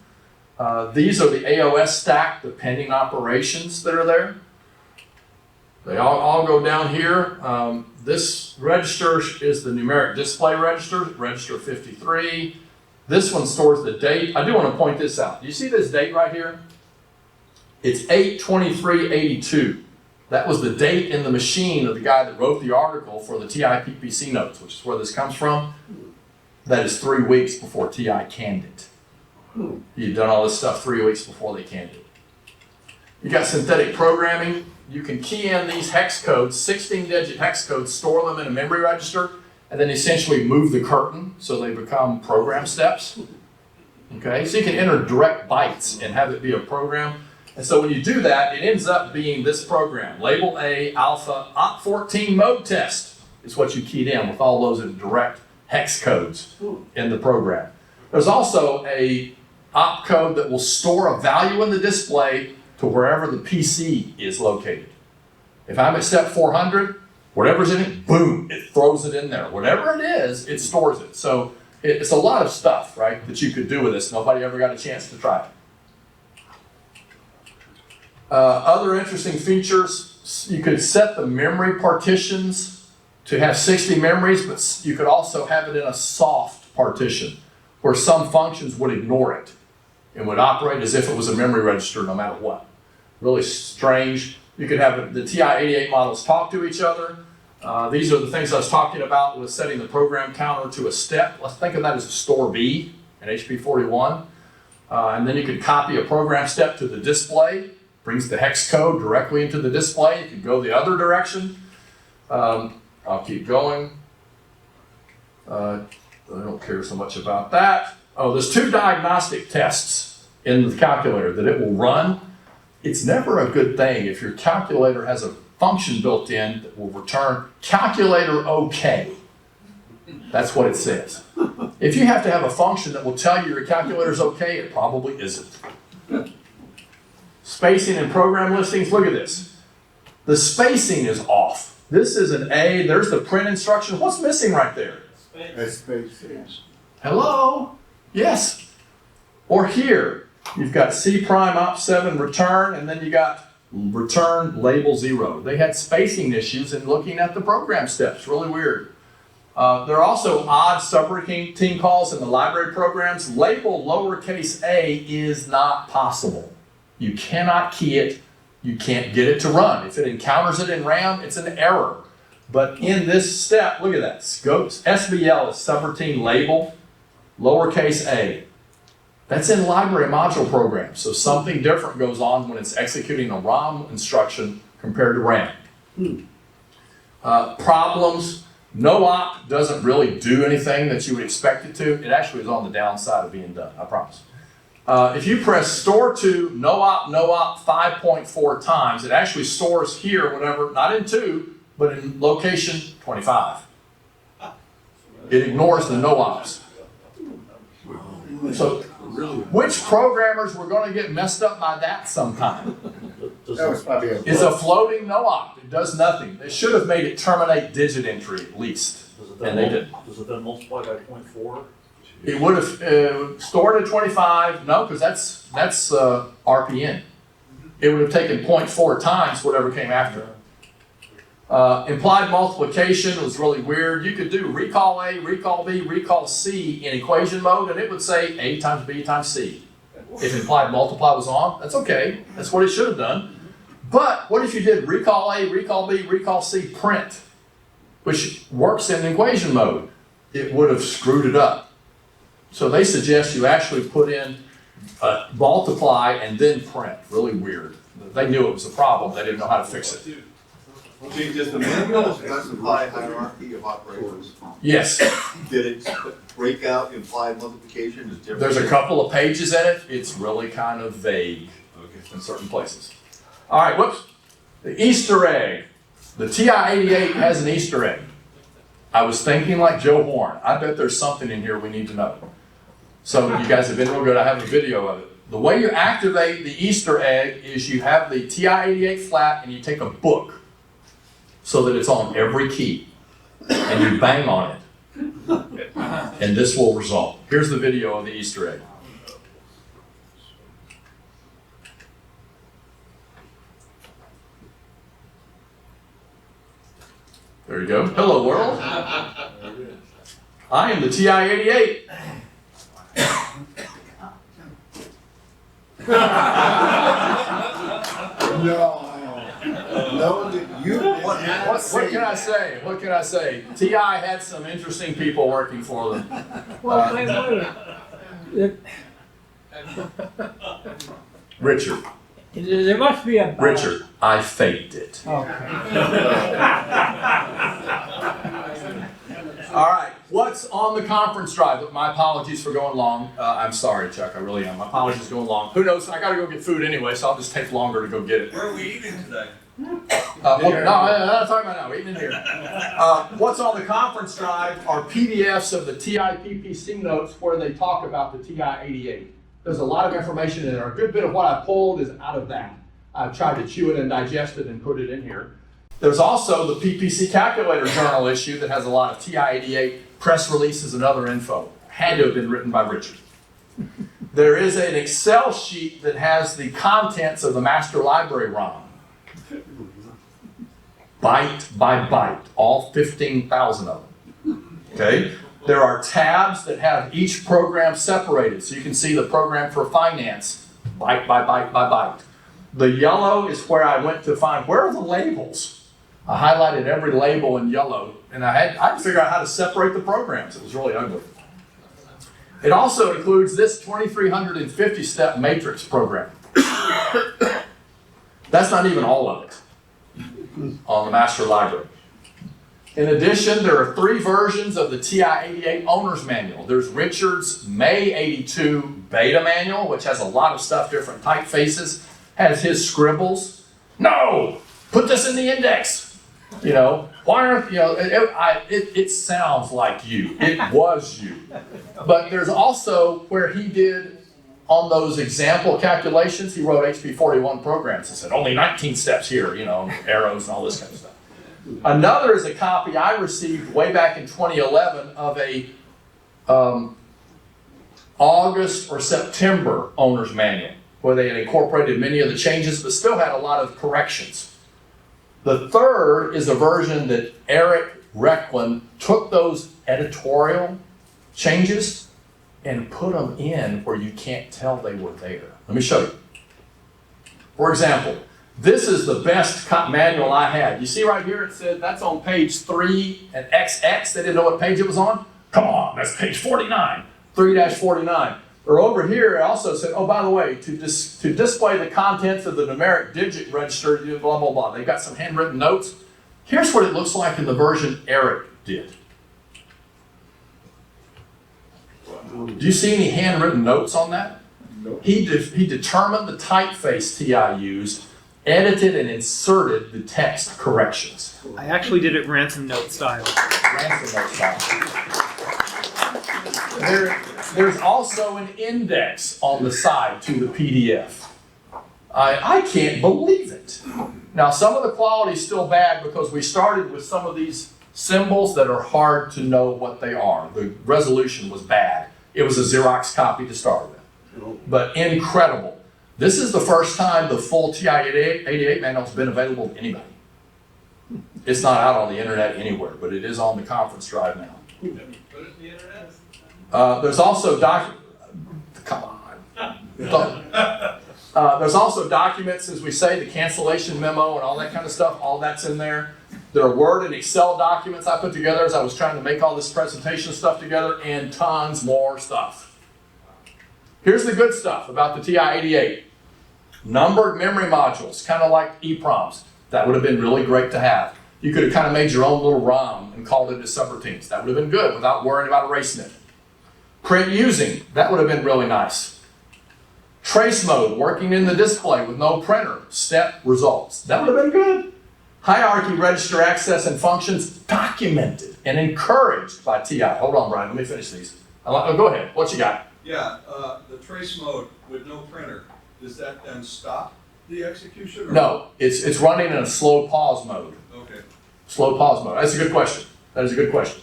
A: These are the AOS stack, the pending operations that are there. They all go down here. This register is the numeric display register, register 53. This one stores the date. I do want to point this out. Do you see this date right here? It's 8/23/82. That was the date in the machine of the guy that wrote the article for the TI PPC notes, which is where this comes from. That is 3 weeks before TI canned it. You've done all this stuff 3 weeks before they canned it. You got synthetic programming. You can key in these hex codes, 16-digit hex codes, store them in a memory register, and then essentially move the curtain so they become program steps. Okay, so you can enter direct bytes and have it be a program. And so when you do that, it ends up being this program, label A, alpha, op14 mode test is what you keyed in with all those in direct hex codes in the program. There's also a op code that will store a value in the display to wherever the PC is located. If I'm at step 400, whatever's in it, boom, it throws it in there. Whatever it is, it stores it. So it's a lot of stuff, right, that you could do with this. Nobody ever got a chance to try it. Other interesting features, you could set the memory partitions to have 60 memories, but you could also have it in a soft partition where some functions would ignore it and would operate as if it was a memory register no matter what. Really strange. You could have the TI-88 models talk to each other. These are the things I was talking about with setting the program counter to a step. Let's think of that as a store B in HP41. And then you could copy a program step to the display. Brings the hex code directly into the display. You can go the other direction. I'll keep going. I don't care so much about that. Oh, there's 2 diagnostic tests in the calculator that it will run. It's never a good thing if your calculator has a function built in that will return calculator OK. That's what it says. If you have to have a function that will tell you your calculator's OK, it probably isn't. Spacing and program listings, look at this. The spacing is off. This is an A, there's the print instruction. What's missing right there?
F: Space, yes.
A: Hello? Yes. Or here, you've got C prime op7 return, and then you got return label 0. They had spacing issues in looking at the program steps, really weird. There are also odd subroutine calls in the library programs. Label lowercase a is not possible. You cannot key it. You can't get it to run. If it encounters it in RAM, it's an error. But in this step, look at that. Scopes, SBL is subroutine label, lowercase a. That's in library module programs. So something different goes on when it's executing a ROM instruction compared to RAM. Problems. No op doesn't really do anything that you would expect it to. It actually is on the downside of being done, I promise. If you press store to no op 5.4 times, it actually stores here, whatever, not in 2, but in location 25. It ignores the no ops. So, which programmers were going to get messed up by that sometime?
F: That was probably
A: It's a floating no op. It does nothing. They should have made it terminate digit entry at least. And they didn't.
K: Does it then multiply by 0.4?
A: It would have stored at 25, no, because that's RPN. It would have taken 0.4 times whatever came after. Implied multiplication was really weird. You could do recall A, recall B, recall C in equation mode, and it would say A times B times C. If implied multiply was on, that's okay. That's what it should have done. But what if you did recall A, recall B, recall C, print, which works in equation mode? It would have screwed it up. So they suggest you actually put in multiply and then print. Really weird. They knew it was a problem. They didn't know how to fix it.
I: Okay, does the manual specify hierarchy of operations?
A: Yes.
I: Did it break out implied multiplication as different?
A: There's a couple of pages in it. It's really kind of vague in certain places. All right, whoops. The Easter egg. The TI-88 has an Easter egg. I was thinking like Joe Horn. I bet there's something in here we need to know. So you guys have been real good. I have a video of it. The way you activate the Easter egg is you have the TI-88 flat and you take a book so that it's on every key and you bang on it. And this will result. Here's the video of the Easter egg. There you go. Hello, world. I am the TI-88. What can I say? What can I say? TI had some interesting people working for them.
B: Well, wait.
A: Richard.
B: There must be a...
A: Richard, I faked it.
B: Okay.
A: All right, what's on the conference drive? My apologies for going long. I'm sorry, Chuck, I really am. My apologies for going long. Who knows? I gotta go get food anyway, so I'll just take longer to go get it.
D: Where are we eating today?
A: No, I'm not talking about now. We're eating in here. What's on the conference drive are PDFs of the TI-PPC notes where they talk about the TI-88. There's a lot of information in there. A good bit of what I pulled is out of that. I've tried to chew it and digest it and put it in here. There's also the PPC calculator journal issue that has a lot of TI-88 press releases and other info. Had to have been written by Richard. There is an Excel sheet that has the contents of the master library ROM. Byte by byte, all 15,000 of them. Okay? There are tabs that have each program separated, so you can see the program for finance, byte by byte by byte. The yellow is where I went to find, where are the labels? I highlighted every label in yellow, and I had to figure out how to separate the programs. It was really ugly. It also includes this 2,350 step matrix program. That's not even all of it on the master library. In addition, there are 3 versions of the TI-88 owner's manual. There's Richard's May 82 beta manual, which has a lot of stuff, different typefaces, has his scribbles. No, put this in the index. You know, why aren't, you know, it sounds like you. It was you. But there's also where he did on those example calculations, he wrote HP41 programs and said, only 19 steps here, you know, arrows and all this kind of stuff. Another is a copy I received way back in 2011 of a August or September owner's manual, where they had incorporated many of the changes, but still had a lot of corrections. The third is a version that Eric Recklin took those editorial changes and put them in where you can't tell they were there. Let me show you. For example, this is the best manual I had. You see right here it said that's on page 3 and XX. They didn't know what page it was on. Come on, that's page 49, 3-49. Or over here it also said, oh, by the way, to display the contents of the numeric digit register, blah, blah, blah. They've got some handwritten notes. Here's what it looks like in the version Eric did. Do you see any handwritten notes on that?
F: Nope.
A: He determined the typeface TI used, edited and inserted the text corrections.
M: I actually did it ransom note style.
A: Ransom note style. There's also an index on the side to the PDF. I can't believe it. Now, some of the quality is still bad because we started with some of these symbols that are hard to know what they are. The resolution was bad. It was a Xerox copy to start with, but incredible. This is the first time the full TI-88 manual has been available to anybody. It's not out on the internet anywhere, but it is on the conference drive now.
J: Have you put it in the internet?
A: There's also come on. There's also documents, as we say, the cancellation memo and all that kind of stuff, all that's in there. There are Word and Excel documents I put together as I was trying to make all this presentation stuff together, and tons more stuff. Here's the good stuff about the TI-88. Numbered memory modules, kind of like EEPROMs. That would have been really great to have. You could have kind of made your own little ROM and called it as subroutines. That would have been good without worrying about erasing it. Print using, that would have been really nice. Trace mode, working in the display with no printer, step results. That would have been good. Hierarchy, register, access, and functions documented and encouraged by TI. Hold on, Brian, let me finish these. Go ahead, what you got?
D: Yeah, the trace mode with no printer, does that then stop the execution? Or?
A: No, it's running in a slow pause mode.
D: Okay.
A: Slow pause mode. That's a good question. That is a good question.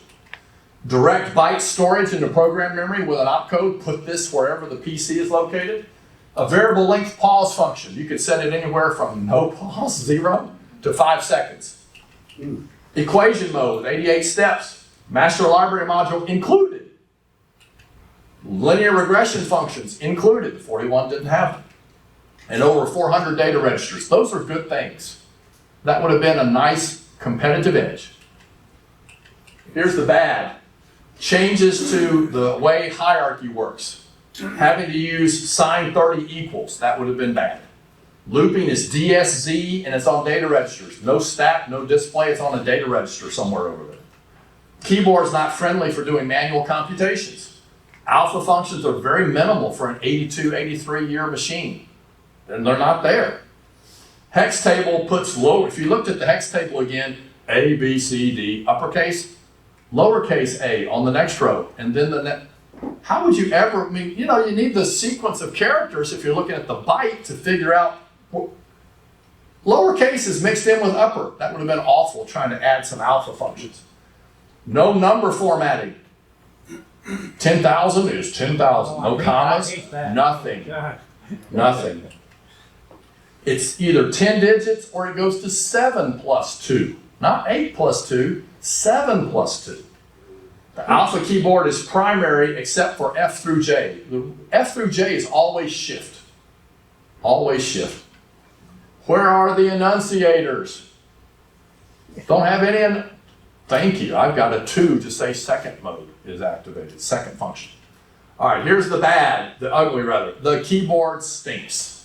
A: Direct byte storage into program memory with an opcode. Put this wherever the PC is located. A variable length pause function. You could set it anywhere from no pause, 0, to 5 seconds. Equation mode, 88 steps. Master library module included. Linear regression functions included. 41 didn't have them. And over 400 data registers. Those are good things. That would have been a nice competitive edge. Here's the bad. Changes to the way hierarchy works. Having to use sign 30 equals. That would have been bad. Looping is DSZ and it's on data registers. No stat, no display, it's on a data register somewhere over there. Keyboard's not friendly for doing manual computations. Alpha functions are very minimal for an 82, 83 year machine. And they're not there. Hex table puts low, if you looked at the hex table again, A, B, C, D, uppercase, lowercase a on the next row, and then the next. How would you ever, I mean, you know, you need the sequence of characters if you're looking at the byte to figure out. Lowercase is mixed in with upper. That would have been awful trying to add some alpha functions. No number formatting. 10,000 is 10,000. No commas, nothing. Nothing. It's either 10 digits or it goes to 7 plus 2. Not 8 plus 2, 7 plus 2. The alpha keyboard is primary except for F through J. The F through J is always shift. Always shift. Where are the enunciators? Don't have any. Thank you. I've got a 2 to say second mode is activated, second function. All right, here's the bad, the ugly rather. The keyboard stinks.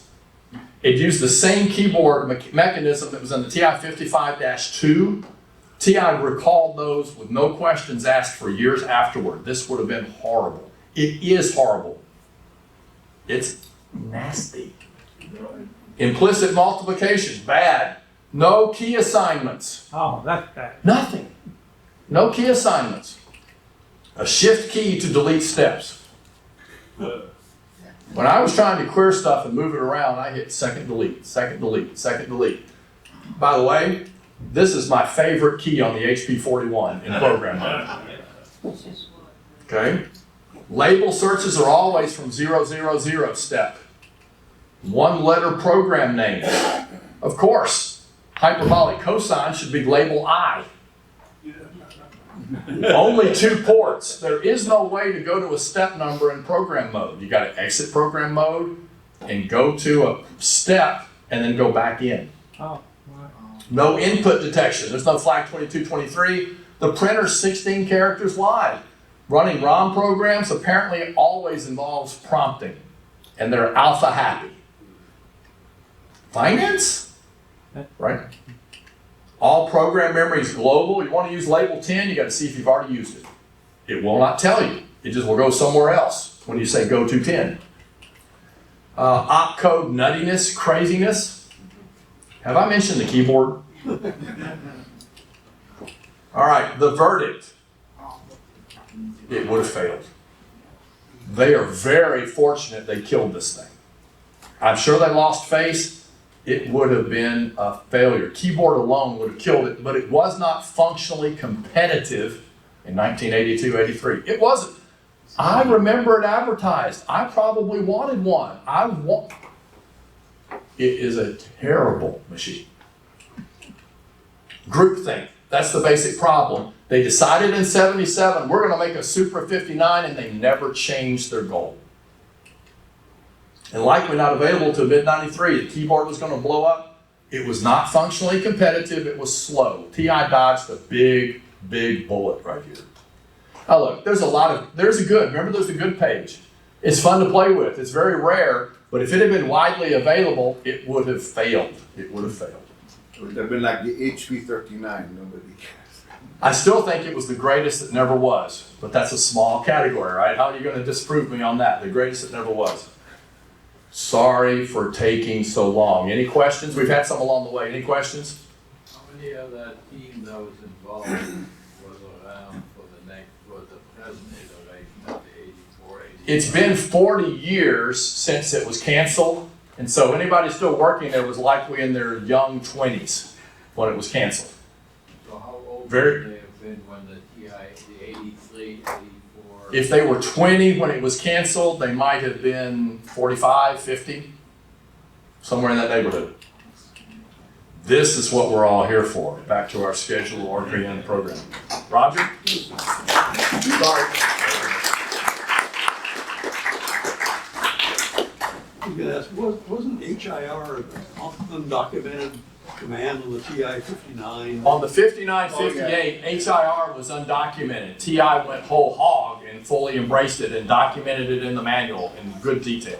A: It used the same keyboard mechanism that was in the TI-55-2. TI recalled those with no questions asked for years afterward. This would have been horrible. It is horrible. It's nasty. Implicit multiplication, bad. No key assignments.
B: Oh, that's bad.
A: Nothing. No key assignments. A shift key to delete steps. When I was trying to query stuff and move it around, I hit second delete, second delete, second delete. By the way, this is my favorite key on the HP 41 in program mode. Okay? Label searches are always from 000 step. One letter program name. Of course, hyperbolic cosine should be label I. Only 2 ports. There is no way to go to a step number in program mode. You got to exit program mode and go to a step and then go back in.
B: Oh.
A: No input detection. There's no flag 2223. The printer's 16 characters wide. Running ROM programs apparently always involves prompting, and they're alpha happy. Finance? Right? All program memory is global. You want to use label 10, you got to see if you've already used it. It will not tell you. It just will go somewhere else when you say go to 10. Opcode nuttiness, craziness. Have I mentioned the keyboard? All right, the verdict. It would have failed. They are very fortunate they killed this thing. I'm sure they lost face. It would have been a failure. Keyboard alone would have killed it, but it was not functionally competitive in 1982-83. It wasn't. I remember it advertised. I probably wanted one. It is a terrible machine. Groupthink. That's the basic problem. They decided in 77, we're going to make a Supra 59, and they never changed their goal. And likely not available to mid-93. The keyboard was going to blow up. It was not functionally competitive. It was slow. TI dodged a big, big bullet right here. Now look, there's a good, remember there's a good page. It's fun to play with. It's very rare, but if it had been widely available, it would have failed. It would have failed.
F: It would have been like the HP 39, nobody cares.
A: I still think it was the greatest that never was, but that's a small category, right? How are you going to disprove me on that? The greatest that never was. Sorry for taking so long. Any questions? We've had some along the way. Any questions?
N: How many of that team that was involved was around for the present iteration of the 84, 85?
A: It's been 40 years since it was canceled, and so anybody still working there was likely in their young 20s when it was canceled.
N: So how old
A: Very-
N: would they have been when the TI, the 83, 84?
A: If they were 20 when it was canceled, they might have been 45, 50, somewhere in that neighborhood. This is what we're all here for. Back to our scheduled RPN program. Roger? Sorry.
O: Yes, wasn't HIR an undocumented command on the TI-59?
A: On the 5958, HIR was undocumented. TI went whole hog and fully embraced it and documented it in the manual in good detail.